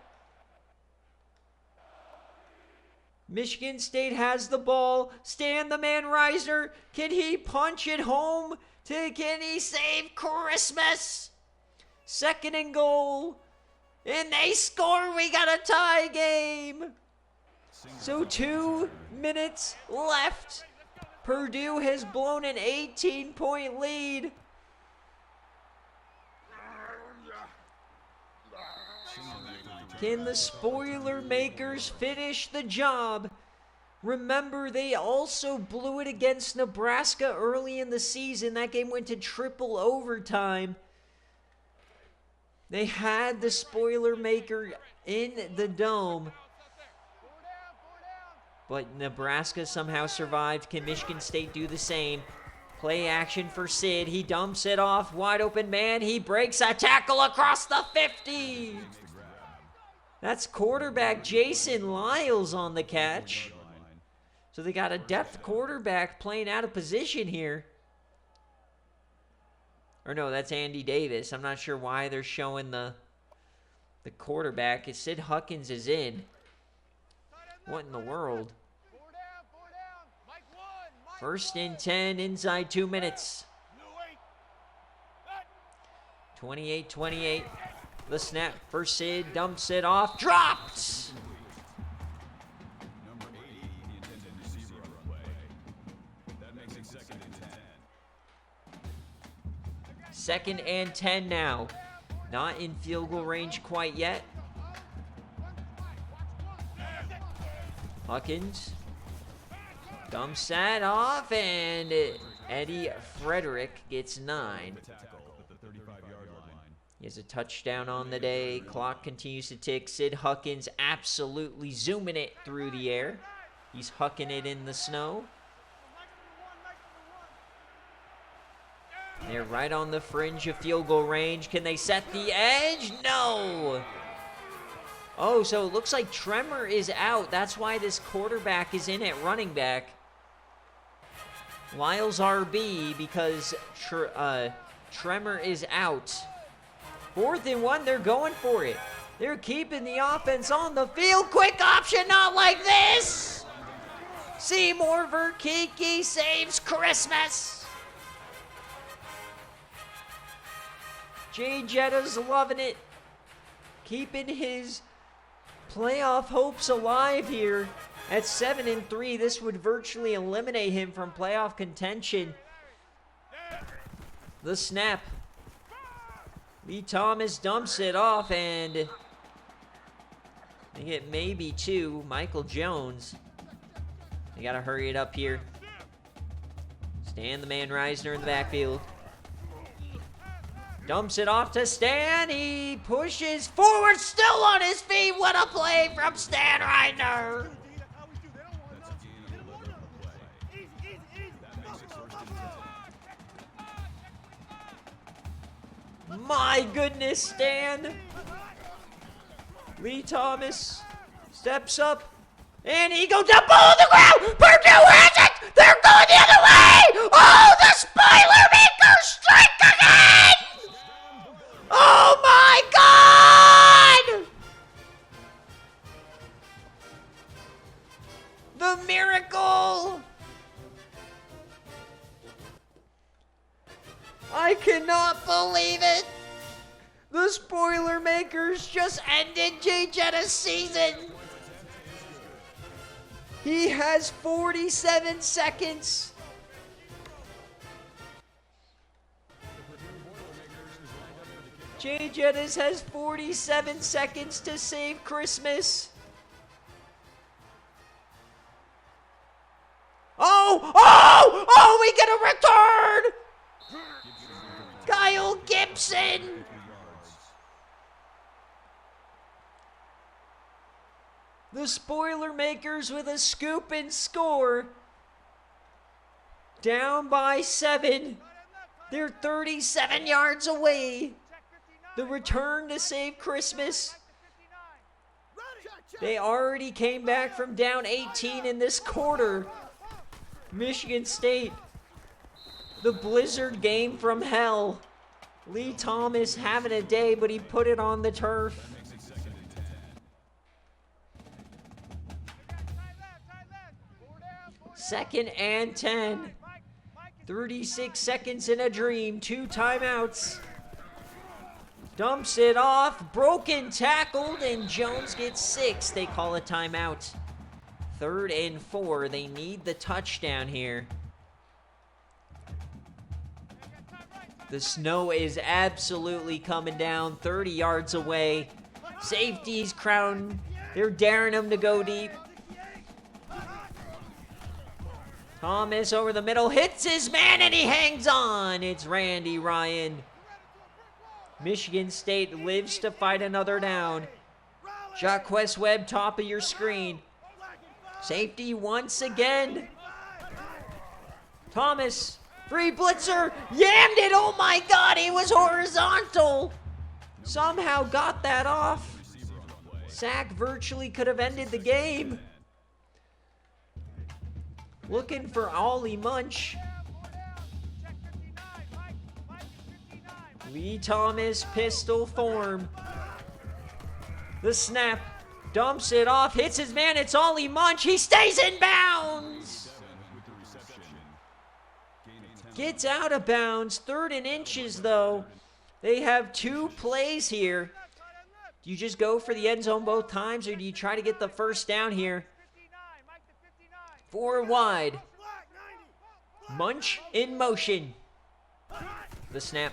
Speaker 1: Michigan State has the ball. Stan the Man Reisner. Can he punch it home? Can he save Christmas? Second and goal. And they score. We got a tie game. So 2 minutes left. Purdue has blown an 18-point lead. Can the spoiler makers finish the job? Remember, they also blew it against Nebraska early in the season. That game went to triple overtime. They had the spoiler maker in the dome. But Nebraska somehow survived. Can Michigan State do the same? Play action for Sid. He dumps it off. Wide open man. He breaks a tackle across the 50. That's quarterback Jason Lyles on the catch. So they got a depth quarterback playing out of position here. Or no, that's Andy Davis. I'm not sure why they're showing the quarterback. Sid Huckins is in. What in the world? First and 10 inside 2 minutes. 28-28. The snap for Sid. Dumps it off. Dropped!
Speaker 2: Number 80, the intended receiver on the play. That makes it second and 10.
Speaker 1: Second and 10 now. Not in field goal range quite yet. Huckins dumps that off, and Eddie Frederick gets 9. He has a touchdown on the day. Clock continues to tick. Sid Huckins absolutely zooming it through the air. He's hucking it in the snow. They're right on the fringe of field goal range. Can they set the edge? No! Oh, so it looks like Tremor is out. That's why this quarterback is in at running back. Lyles RB because Tremor is out. 4th and 1, they're going for it. They're keeping the offense on the field. Quick option, not like this! Seymour Verkeke saves Christmas. Jay Jetta's loving it. Keeping his playoff hopes alive here. At 7 and 3, this would virtually eliminate him from playoff contention. The snap. Lee Thomas dumps it off, and they get maybe 2. Michael Jones. They got to hurry it up here. Stan the man Reisner in the backfield. Dumps it off to Stan. He pushes forward, still on his feet. What a play from Stan Reisner. My goodness, Stan. Lee Thomas steps up, and he goes down, ball on the ground. Purdue has it. They're going the other way. Oh, the spoiler makers strike again. Oh, my God. The miracle. I cannot believe it. The spoiler makers just ended Jay Jetta's season. He has 47 seconds. Jay Jettas has 47 seconds to save Christmas. Oh, we get a return. Kyle Gibson. The spoiler makers with a scoop and score. Down by 7. They're 37 yards away. The return to save Christmas. They already came back from down 18 in this quarter. Michigan State. The blizzard game from hell. Lee Thomas having a day, but he put it on the turf. Second and 10. 36 seconds in a dream. 2 timeouts. Dumps it off. Broken, tackled, and Jones gets 6. They call a timeout. 3rd and 4. They need the touchdown here. The snow is absolutely coming down. 30 yards away. Safeties crown. They're daring him to go deep. Thomas over the middle. Hits his man and he hangs on. It's Randy Ryan. Michigan State lives to fight another down. Jacquez Webb, top of your screen. Safety once again. Thomas, free blitzer, yammed it. Oh my God, he was horizontal. Somehow got that off. Sack virtually could have ended the game. Looking for Ollie Munch. Lee Thomas, pistol form. The snap, dumps it off, hits his man, it's Ollie Munch, he stays in bounds! Gets out of bounds, 3rd and inches though. They have 2 plays here. Do you just go for the end zone both times, or do you try to get the first down here? 4 wide. Munch in motion. The snap.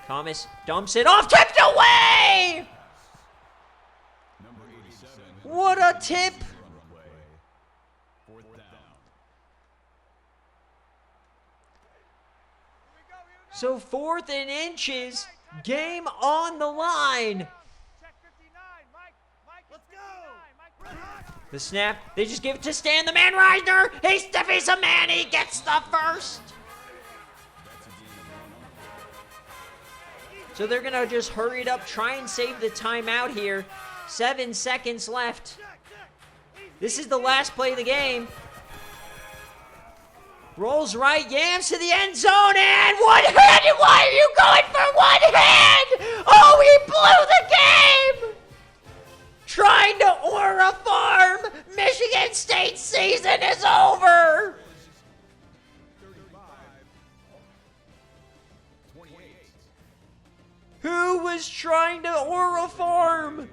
Speaker 1: Thomas dumps it off, tipped away! What a tip! So 4th and inches, game on the line. The snap, they just give it to Stan the Man Reisner. He stiffies a man, he gets the first. So they're gonna just hurry it up, try and save the timeout here. 7 seconds left. This is the last play of the game. Rolls right, yams to the end zone, and one-handed. Why are you going for one hand? Oh, he blew the game! Trying to Aura Farm. Michigan State's season is over. Who was trying to Aura Farm?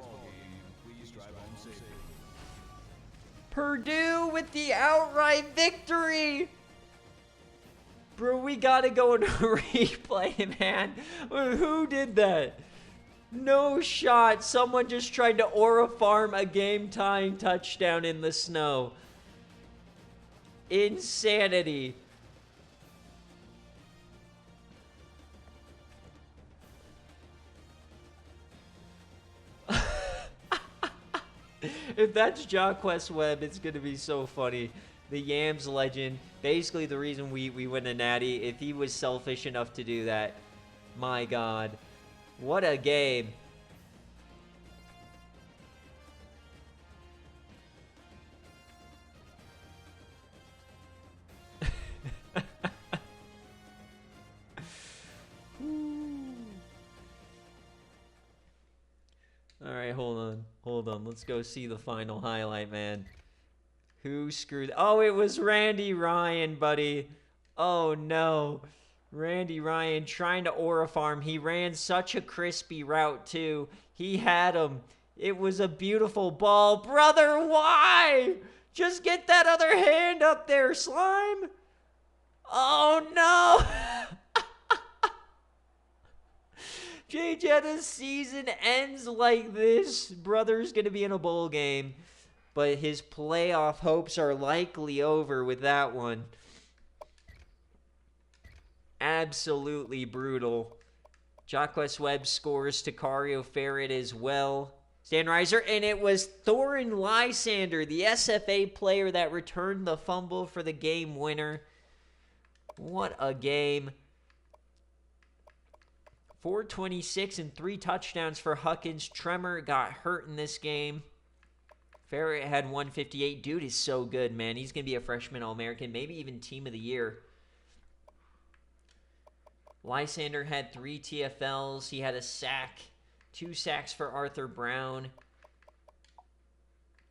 Speaker 1: Purdue with the outright victory. Bro, we gotta go into replay, man. Who did that? No shot. Someone just tried to Aura Farm a game-tying touchdown in the snow. Insanity. If that's Jacquez Webb, it's going to be so funny. The Yams legend. Basically the reason we win a natty. If he was selfish enough to do that. My God. What a game. All right, hold on. Hold on. Let's go see the final highlight, man. Who screwed? Oh, it was Randy Ryan, buddy. Oh, no. Randy Ryan trying to Aura Farm. He ran such a crispy route, too. He had him. It was a beautiful ball. Brother, why? Just get that other hand up there, Slime. Oh, no. Jay Jetta's season ends like this. Brother's going to be in a bowl game. But his playoff hopes are likely over with that one. Absolutely brutal. Jacquez Webb scores. Takario Farrett as well. Stan Reiser. And it was Thorin Lysander, the SFA player that returned the fumble for the game winner. What a game. 426 and 3 touchdowns for Huckins. Tremor got hurt in this game. Farrett had 158. Dude is so good, man. He's going to be a freshman All-American, maybe even Team of the Year. Lysander had 3 TFLs. He had a sack. 2 sacks for Arthur Brown.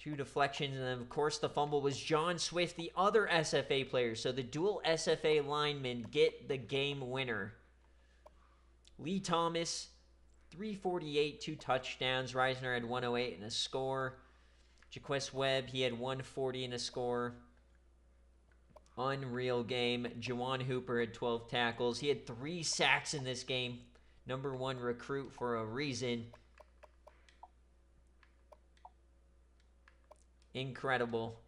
Speaker 1: 2 deflections, and then, of course, the fumble was John Swift, the other SFA player. So the dual SFA linemen get the game winner. Lee Thomas, 348, 2 touchdowns. Reisner had 108 and a score. Jaquez Webb, he had 140 and a score. Unreal game. Jawan Hooper had 12 tackles. He had 3 sacks in this game. Number 1 recruit for a reason. Incredible.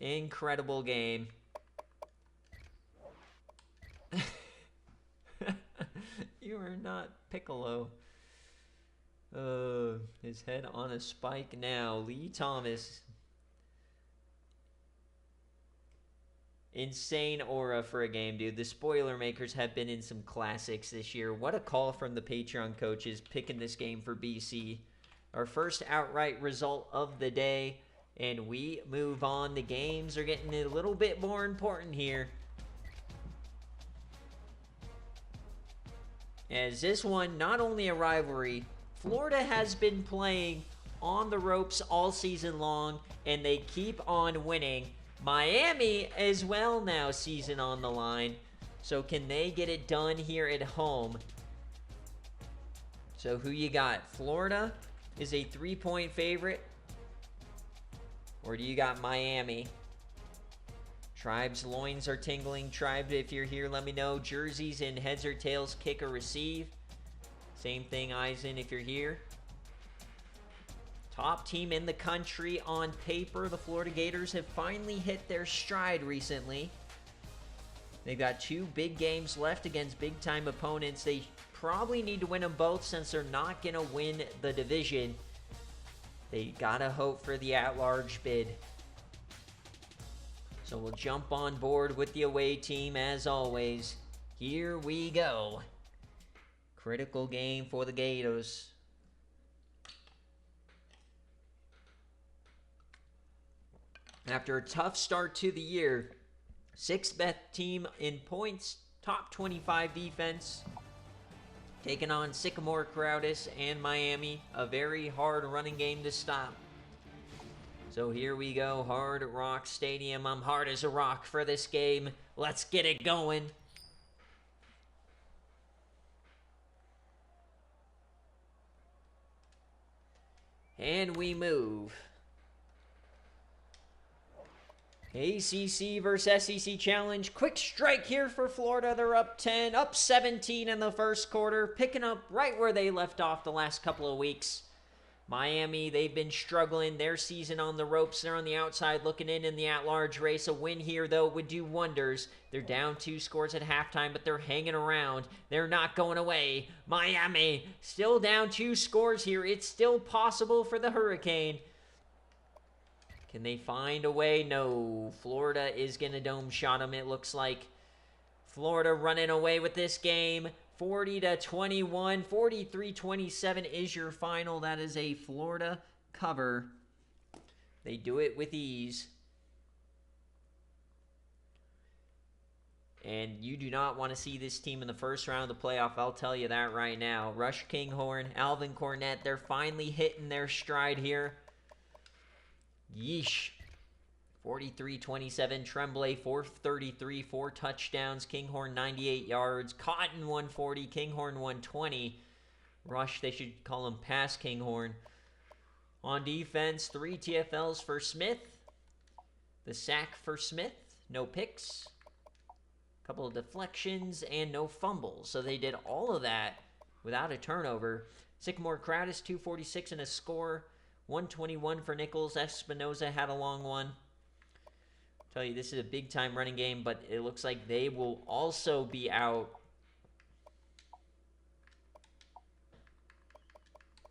Speaker 1: Incredible game. You are not Piccolo. His head on a spike now. Lee Thomas. Insane aura for a game, dude. The spoiler makers have been in some classics this year. What a call from the Patreon coaches picking this game for BC. Our first outright result of the day. And we move on. The games are getting a little bit more important here. As this one, not only a rivalry, Florida has been playing on the ropes all season long, and they keep on winning. Miami as well now, season on the line. So can they get it done here at home? So who you got? Florida is a 3-point favorite. Or do you got Miami? Tribe's loins are tingling. Tribe, if you're here, let me know. Jerseys and heads or tails, kick or receive. Same thing, Eisen, if you're here. Top team in the country on paper. The Florida Gators have finally hit their stride recently. They've got 2 big games left against big-time opponents. They probably need to win them both since they're not going to win the division. They gotta hope for the at-large bid. So we'll jump on board with the away team as always. Here we go. Critical game for the Gators. After a tough start to the year, 6th best team in points, top 25 defense. Taking on Sycamore Crowdis and Miami. A very hard running game to stop. So here we go. Hard Rock Stadium. I'm hard as a rock for this game. Let's get it going. And we move. ACC versus SEC Challenge. Quick strike here for Florida. They're up 10, up 17 in the first quarter. Picking up right where they left off the last couple of weeks. Miami, they've been struggling. Their season on the ropes. They're on the outside looking in the at-large race. A win here, though, would do wonders. They're down 2 scores at halftime, but they're hanging around. They're not going away. Miami still down 2 scores here. It's still possible for the Hurricane. Can they find a way? No. Florida is going to dome shot them, it looks like. Florida running away with this game. 40-21. 43-27 is your final. That is a Florida cover. They do it with ease. And you do not want to see this team in the first round of the playoff. I'll tell you that right now. Rush Kinghorn, Alvin Cornett, they're finally hitting their stride here. Yeesh. 43-27. Tremblay, 433, 4 touchdowns. Kinghorn, 98 yards. Cotton, 140. Kinghorn, 120. Rush, they should call him Pass Kinghorn. On defense, 3 TFLs for Smith. The sack for Smith. No picks. Couple of deflections and no fumbles. So they did all of that without a turnover. Sycamore Crowdis, 246 and a score. 121 for Nichols. Espinoza had a long one. Tell you, this is a big-time running game, but it looks like they will also be out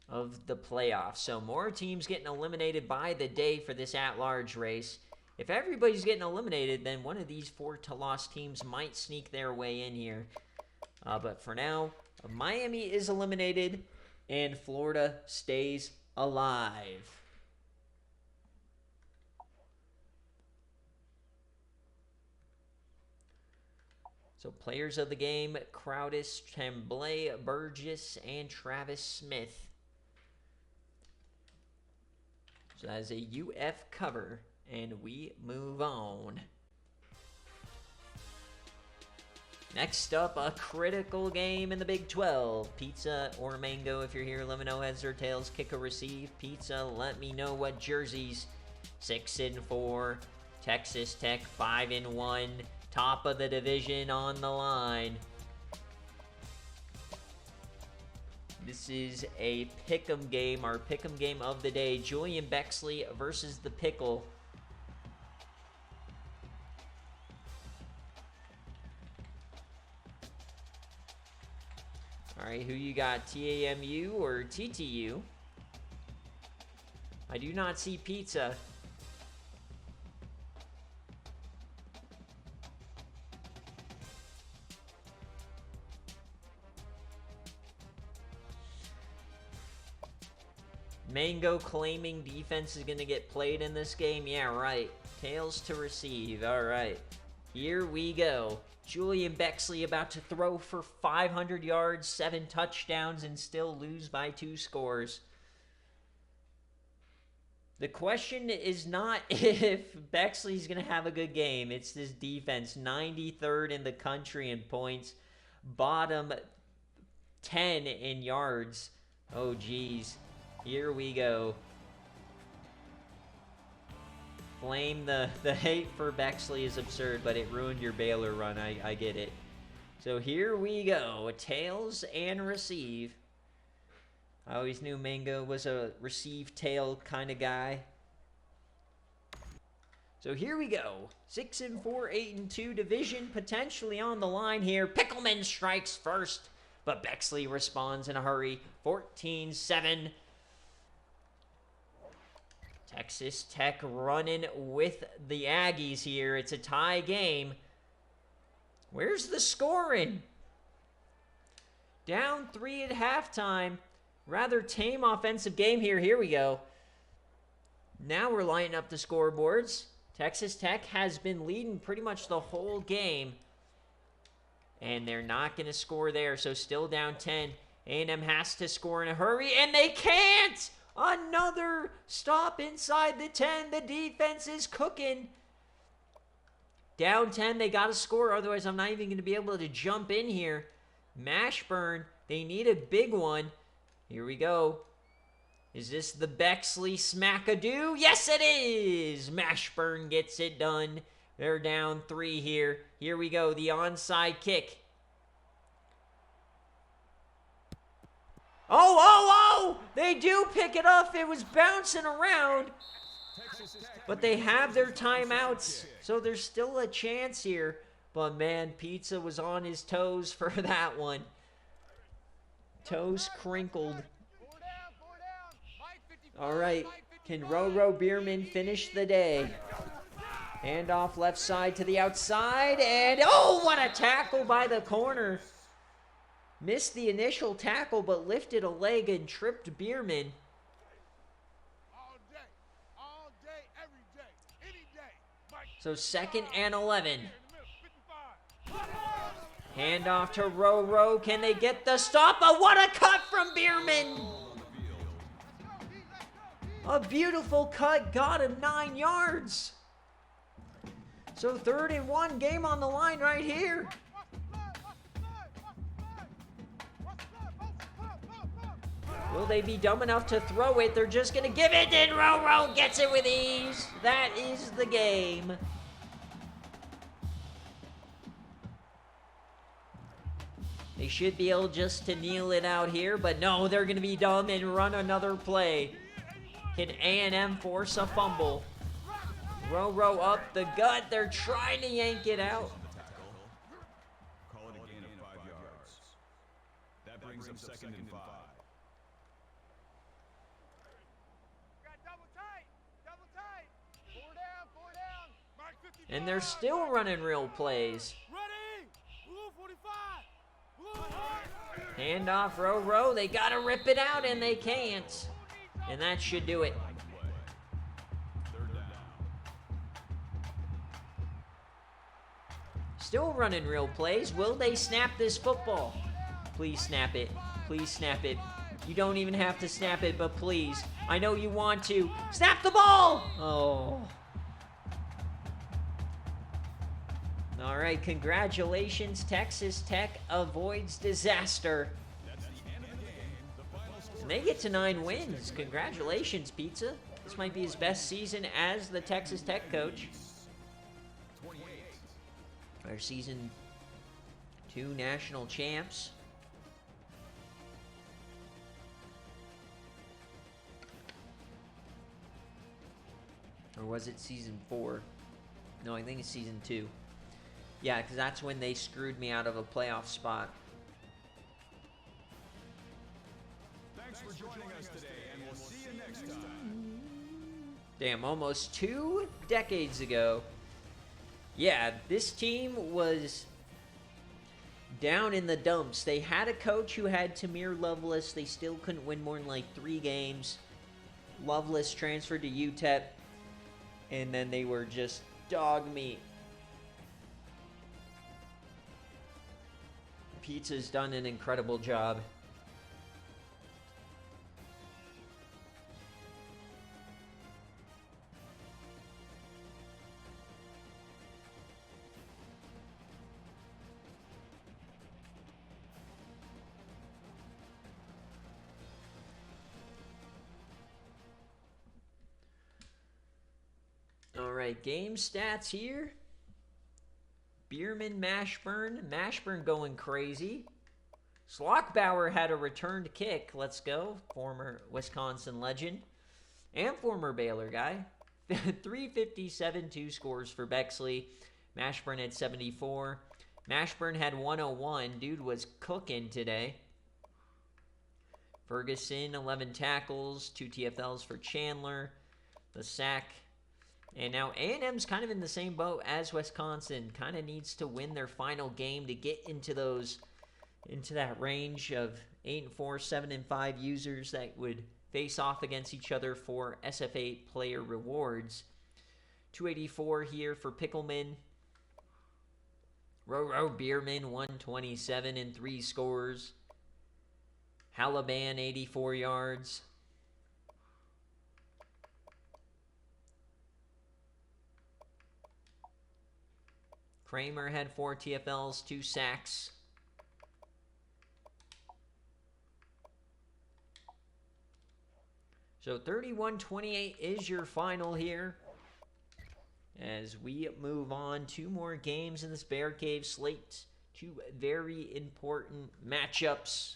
Speaker 1: of the playoffs. So more teams getting eliminated by the day for this at-large race. If everybody's getting eliminated, then one of these 4-loss teams might sneak their way in here. But for now, Miami is eliminated, and Florida stays alive. So players of the game, Crowdis, Tremblay, Burgess, and Travis Smith. So that is a UF cover, and we move on. Next up, a critical game in the Big 12. Pizza or Mango, if you're here, let me know heads or tails, kick or receive. Pizza, let me know what jerseys. 6-4. Texas Tech 5-1. Top of the division on the line. This is a pick'em game, our pick'em game of the day. Julian Bexley versus the Pickle. All right, who you got, TAMU or TTU? I do not see Pizza. Mango claiming defense is going to get played in this game. Yeah, right. Tails to receive. All right. Here we go. Julian Bexley about to throw for 500 yards, 7 touchdowns, and still lose by 2 scores. The question is not if Bexley's going to have a good game. It's this defense. 93rd in the country in points. Bottom 10 in yards. Oh, geez. Here we go. Flame, the hate for Bexley is absurd, but it ruined your Baylor run. I get it. So here we go. Tails and receive. I always knew Mango was a receive tail kind of guy. So here we go. 6-4, 8-2. Division potentially on the line here. Pickleman strikes first, but Bexley responds in a hurry. 14-7. Texas Tech running with the Aggies here. It's a tie game. Where's the scoring? Down 3 at halftime. Rather tame offensive game here. Here we go. Now we're lining up the scoreboards. Texas Tech has been leading pretty much the whole game. And they're not going to score there, so still down 10. A&M has to score in a hurry, and they can't! Another stop inside the 10. The defense is cooking. Down 10, they got to score, otherwise I'm not even going to be able to jump in here. Mashburn, they need a big one. Here we go. Is this the Bexley smackadoo? Yes, it is! Mashburn gets it done. They're down 3 here. Here we go, the onside kick. Oh! They do pick it up. It was bouncing around. But they have their timeouts, so there's still a chance here. But, man, Pizza was on his toes for that one. Toes crinkled. All right. Can Roro Bierman finish the day? Handoff left side to the outside. And, oh, what a tackle by the corner. Missed the initial tackle, but lifted a leg and tripped Bierman.
Speaker 3: All day, every day, any day.
Speaker 1: So 2nd and 11. Handoff to Roro. Can they get the stop? Oh, what a cut from Bierman! A beautiful cut. Got him 9 yards. So 3rd and 1. Game on the line right here. Will they be dumb enough to throw it? They're just going to give it, and Roro gets it with ease. That is the game. They should be able just to kneel it out here, but no, they're going to be dumb and run another play. Can A&M force a fumble? Roro up the gut. They're trying to yank it out.
Speaker 2: Call it a gain of 5 yards. That brings up 2nd and 5.
Speaker 1: And they're still running real plays. Handoff, Roro. They got to rip it out, and they can't. And that should do it. Still running real plays. Will they snap this football? Please snap it. Please snap it. You don't even have to snap it, but please. I know you want to. Snap the ball! Oh. All right, congratulations. Texas Tech avoids disaster. And they get to 9 wins. Congratulations, Pizza. This might be his best season as the Texas Tech coach. Our season 2 national champs. Or was it season 4? No, I think it's season 2. Yeah, because that's when they screwed me out of a playoff spot.
Speaker 2: Thanks for joining us today, and we'll see you next time.
Speaker 1: Damn, almost 2 decades ago. Yeah, this team was down in the dumps. They had a coach who had Tamir Lovelace. They still couldn't win more than like 3 games. Lovelace transferred to UTEP. And then they were just dog meat. Pizza's done an incredible job. All right, game stats here. Bierman, Mashburn. Mashburn going crazy. Slockbauer had a returned kick. Let's go. Former Wisconsin legend. And former Baylor guy. 357, 2 scores for Bexley. Mashburn had 74. Mashburn had 101. Dude was cooking today. Ferguson, 11 tackles. 2 TFLs for Chandler. The sack. And now A&M's kind of in the same boat as Wisconsin. Kind of needs to win their final game to get into that range of 8-4, 7-5 users that would face off against each other for SFA player rewards. 284 here for Pickleman. Row Bierman, 127 and 3 scores. Halaban, 84 yards. Kramer had 4 TFLs, 2 sacks. So 31-28 is your final here. As we move on, 2 more games in this BearCave slate. 2 very important matchups.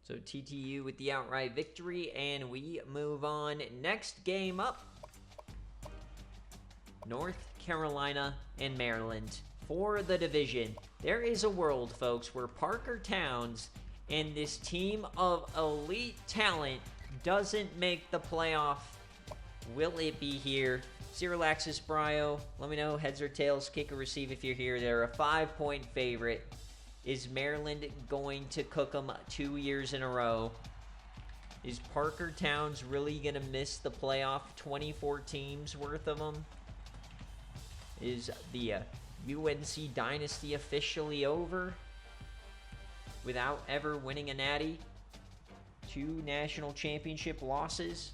Speaker 1: So TTU with the outright victory, and we move on. Next game up, North Carolina and Maryland for the division. There is a world, folks, where Parker Towns and this team of elite talent doesn't make the playoff. Will it be here? Cyrilaxis Brio, let me know, heads or tails, kick or receive if you're here. They're a 5-point favorite. Is Maryland going to cook them 2 years in a row? Is Parker Towns really going to miss the playoff 24 teams worth of them? Is the UNC Dynasty officially over without ever winning a natty? 2 national championship losses?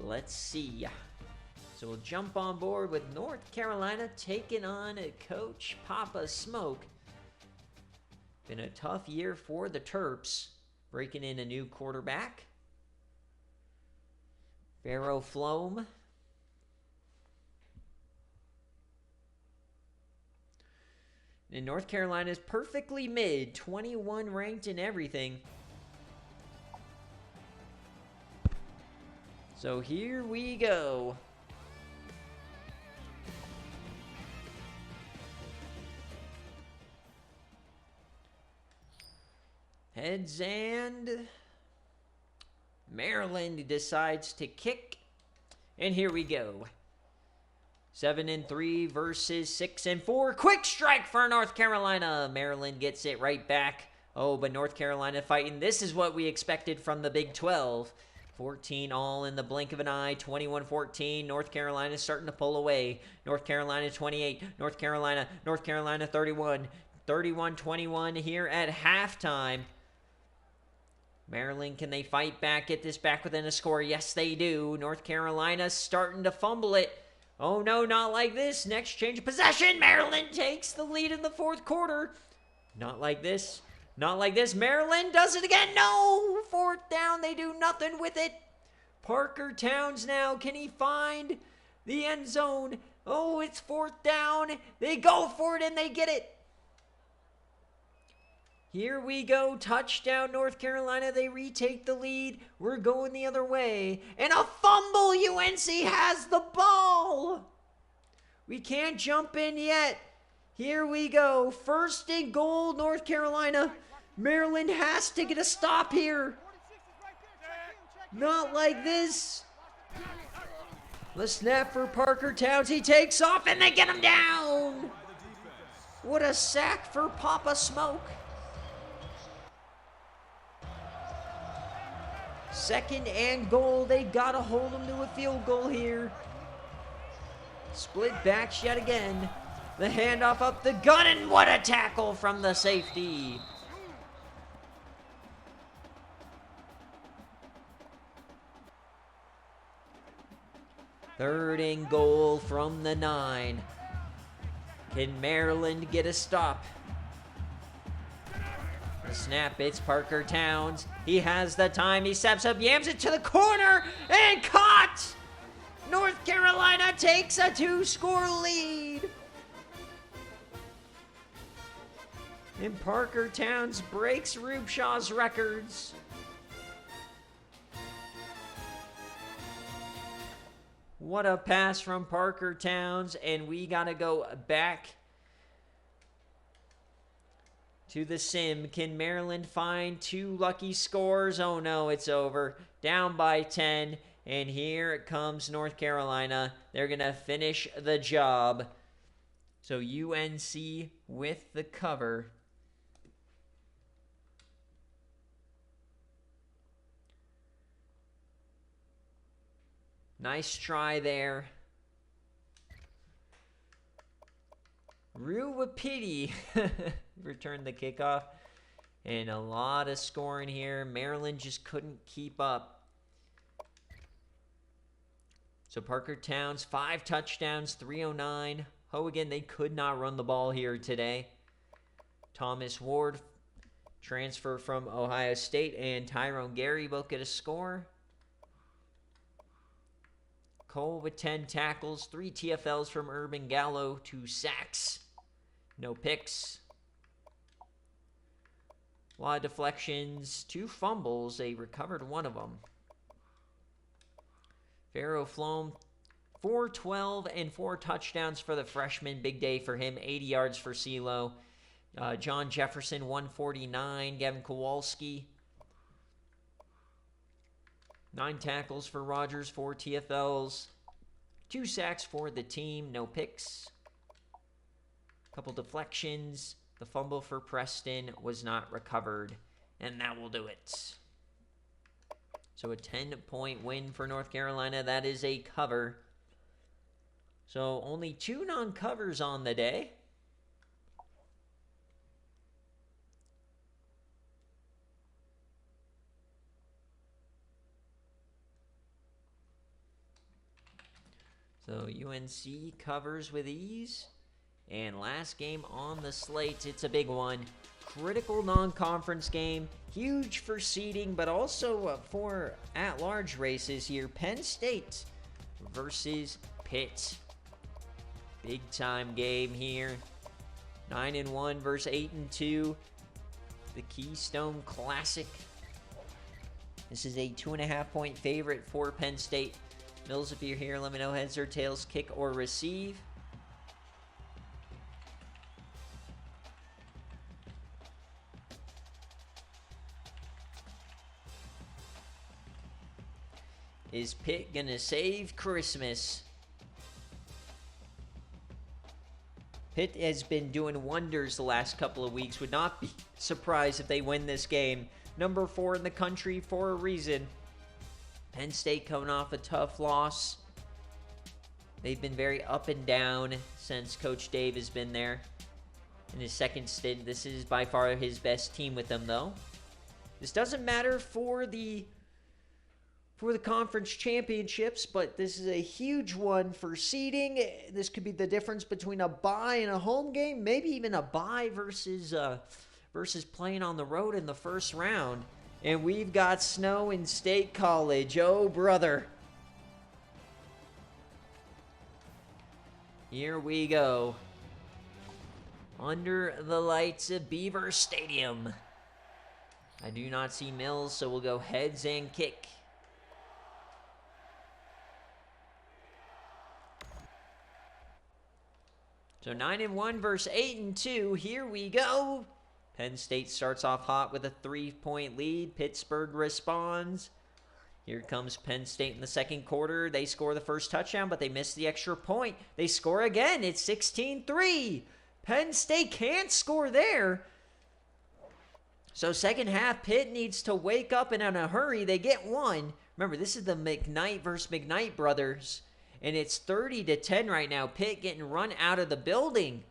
Speaker 1: Let's see. So we'll jump on board with North Carolina taking on Coach Papa Smoke. Been a tough year for the Terps, breaking in a new quarterback. Pharaoh Flom. And North Carolina is perfectly mid, 21 ranked in everything. So here we go. Heads, and Maryland decides to kick. And here we go. 7-3 versus 6-4. Quick strike for North Carolina. Maryland gets it right back. Oh, but North Carolina fighting. This is what we expected from the Big 12. 14 all in the blink of an eye. 21-14. North Carolina starting to pull away. North Carolina 28. North Carolina 31. 31-21 here at halftime. Maryland, can they fight back, get this back within a score? Yes, they do. North Carolina starting to fumble it. Oh, no, not like this. Next change of possession. Maryland takes the lead in the fourth quarter. Not like this. Not like this. Maryland does it again. No! Fourth down. They do nothing with it. Parker Towns now. Can he find the end zone? Oh, it's fourth down. They go for it and they get it. Here we go. Touchdown, North Carolina. They retake the lead. We're going the other way. And a fumble. UNC has the ball. We can't jump in yet. Here we go. First and goal, North Carolina. Maryland has to get a stop here. Not like this. The snap for Parker Towns. He takes off and they get him down. What a sack for Papa Smoke. Second and goal. They got to hold him to a field goal here. Split backs yet again. The handoff up the gut, and what a tackle from the safety. Third and goal from the 9. Can Maryland get a stop? The snap, it's Parker Towns. He has the time. He steps up, yams it to the corner, and caught! North Carolina takes a 2-score lead. And Parker Towns breaks Rubshaw's records. What a pass from Parker Towns, and we got to go back to the sim. Can Maryland find 2 lucky scores? Oh no, it's over. Down by 10, and here it comes North Carolina. They're going to finish the job. So UNC with the cover. Nice try there. Ruwapiti returned the kickoff. And a lot of scoring here. Maryland just couldn't keep up. So Parker Towns, 5 touchdowns, 309. Hogan, they could not run the ball here today. Thomas Ward, transfer from Ohio State, and Tyrone Gary both get a score. Cole with 10 tackles, 3 TFLs from Urban Gallo, 2 sacks, no picks. A lot of deflections, 2 fumbles. They recovered 1 of them. Pharaoh Flom, 412 and 4 touchdowns for the freshman. Big day for him, 80 yards for CeeLo. John Jefferson, 149. Gavin Kowalski, 9 tackles for Rogers, 4 TFLs, 2 sacks for the team, no picks. Couple deflections. The fumble for Preston was not recovered, and that will do it. So a 10-point win for North Carolina. That is a cover. So only 2 non-covers on the day. So UNC covers with ease. And last game on the slate, it's a big one. Critical non-conference game. Huge for seeding, but also for at-large races here. Penn State versus Pitt. Big-time game here. 9-1 versus 8-2. The Keystone Classic. This is a 2.5-point favorite for Penn State. Mills, if you're here, let me know heads or tails, kick or receive. Is Pitt gonna save Christmas? Pitt has been doing wonders the last couple of weeks. Would not be surprised if they win this game. Number 4 in the country for a reason. Penn State coming off a tough loss. They've been very up and down since Coach Dave has been there in his second stint. This is by far his best team with them, though. This doesn't matter for the conference championships, but this is a huge one for seeding. This could be the difference between a bye and a home game, maybe even a bye versus playing on the road in the first round. And we've got snow in State College. Oh, brother. Here we go. Under the lights of Beaver Stadium. I do not see Mills, so we'll go heads and kick. So 9-1 versus 8-2. Here we go. Penn State starts off hot with a 3-point lead. Pittsburgh responds. Here comes Penn State in the second quarter. They score the first touchdown, but they miss the extra point. They score again. It's 16-3. Penn State can't score there. So second half, Pitt needs to wake up and in a hurry. They get one. Remember, this is the McKnight versus McKnight brothers. And it's 30-10 right now. Pitt getting run out of the building.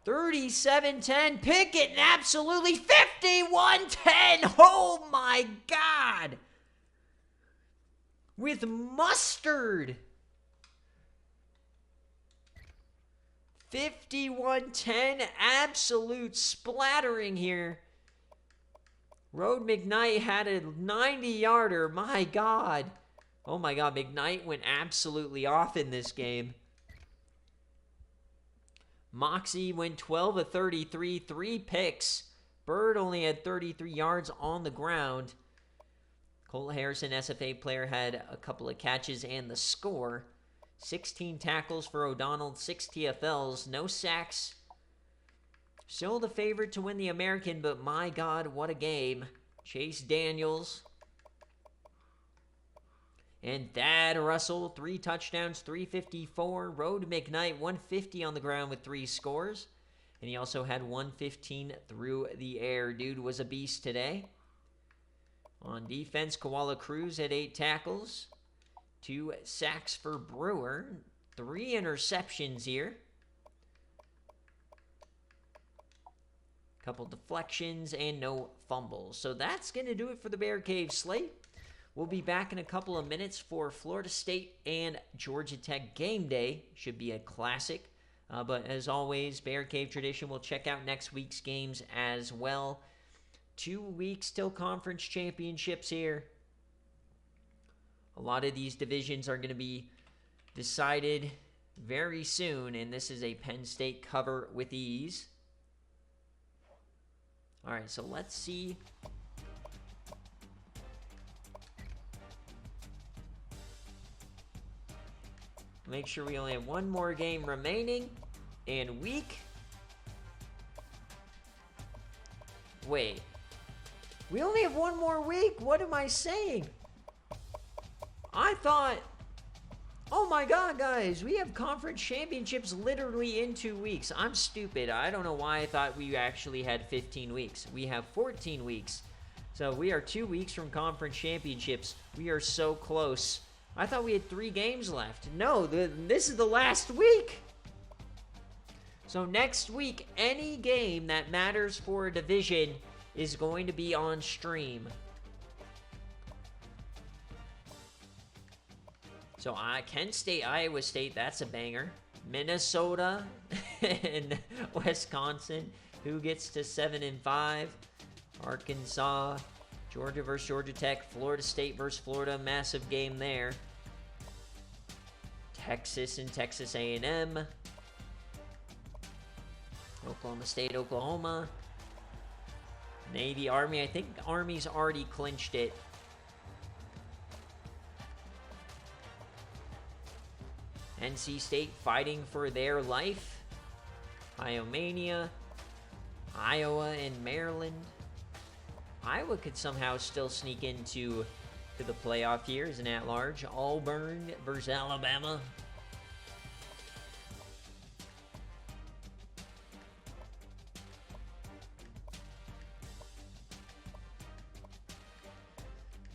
Speaker 1: 37-10. Pitt getting absolutely 51-10. Oh my God. With mustard. 51-10. Absolute splattering here. Road McKnight had a 90-yarder. My God. Oh my God. McKnight went absolutely off in this game. Moxie went 12 of 33, 3 picks. Bird only had 33 yards on the ground. Cole Harrison, SFA player, had a couple of catches and the score. 16 tackles for O'Donnell, 6 TFLs, no sacks. Still the favorite to win the American, but my God, what a game. Chase Daniels. And Thad Russell, 3 touchdowns, 354. Road McKnight, 150 on the ground with 3 scores. And he also had 115 through the air. Dude was a beast today. On defense, Koala Cruz had 8 tackles. 2 sacks for Brewer. 3 interceptions here. Couple deflections and no fumbles. So that's going to do it for the BearCave slate. We'll be back in a couple of minutes for Florida State and Georgia Tech game day. Should be a classic. But as always, BearCave tradition, we'll check out next week's games as well. 2 weeks till conference championships here. A lot of these divisions are going to be decided very soon, and this is a Penn State cover with ease. All right, so let's see. Make sure we only have one more game remaining and week. Wait. We only have one more week? What am I saying? I thought... Oh my God, guys. We have conference championships literally in 2 weeks. I'm stupid. I don't know why I thought we actually had 15 weeks. We have 14 weeks. So we are 2 weeks from conference championships. We are so close. I thought we had 3 games left. No, this is the last week. So next week, any game that matters for a division is going to be on stream. So Kent State, Iowa State, that's a banger. Minnesota and Wisconsin, who gets to 7-5. Arkansas, Georgia versus Georgia Tech, Florida State versus Florida, massive game there. Texas and Texas A&M. Oklahoma State, Oklahoma. Navy, Army. I think Army's already clinched it. NC State fighting for their life. Iomania. Iowa and Maryland. Iowa could somehow still sneak into the playoff here as an at-large. Auburn versus Alabama.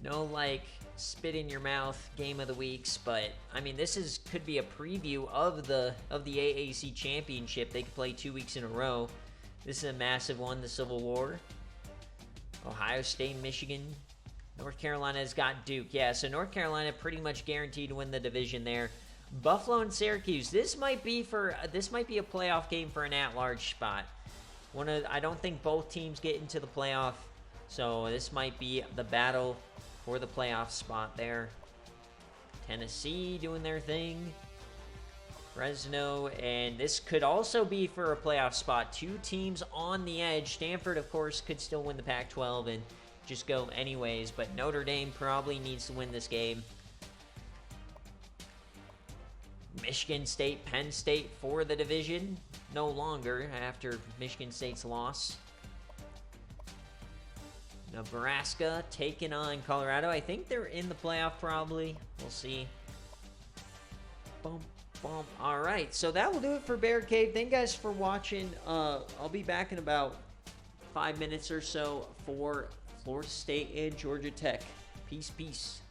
Speaker 1: No, like, spit in your mouth game of the weeks, but I mean, this could be a preview of the AAC championship. They could play 2 weeks in a row. This is a massive one, the Civil War. Ohio State, Michigan. North Carolina's got Duke. Yeah, so North Carolina pretty much guaranteed to win the division there. Buffalo and Syracuse. This might be a playoff game for an at-large spot. I don't think both teams get into the playoff, so this might be the battle for the playoff spot there. Tennessee doing their thing. Fresno, and this could also be for a playoff spot. 2 teams on the edge. Stanford, of course, could still win the Pac-12 and just go anyways, but Notre Dame probably needs to win this game. Michigan State, Penn State for the division. No longer after Michigan State's loss. Nebraska taking on Colorado. I think they're in the playoff probably. We'll see. Boom. All right, so that will do it for BearCave. Thank you guys for watching. I'll be back in about 5 minutes or so for Florida State and Georgia Tech. Peace.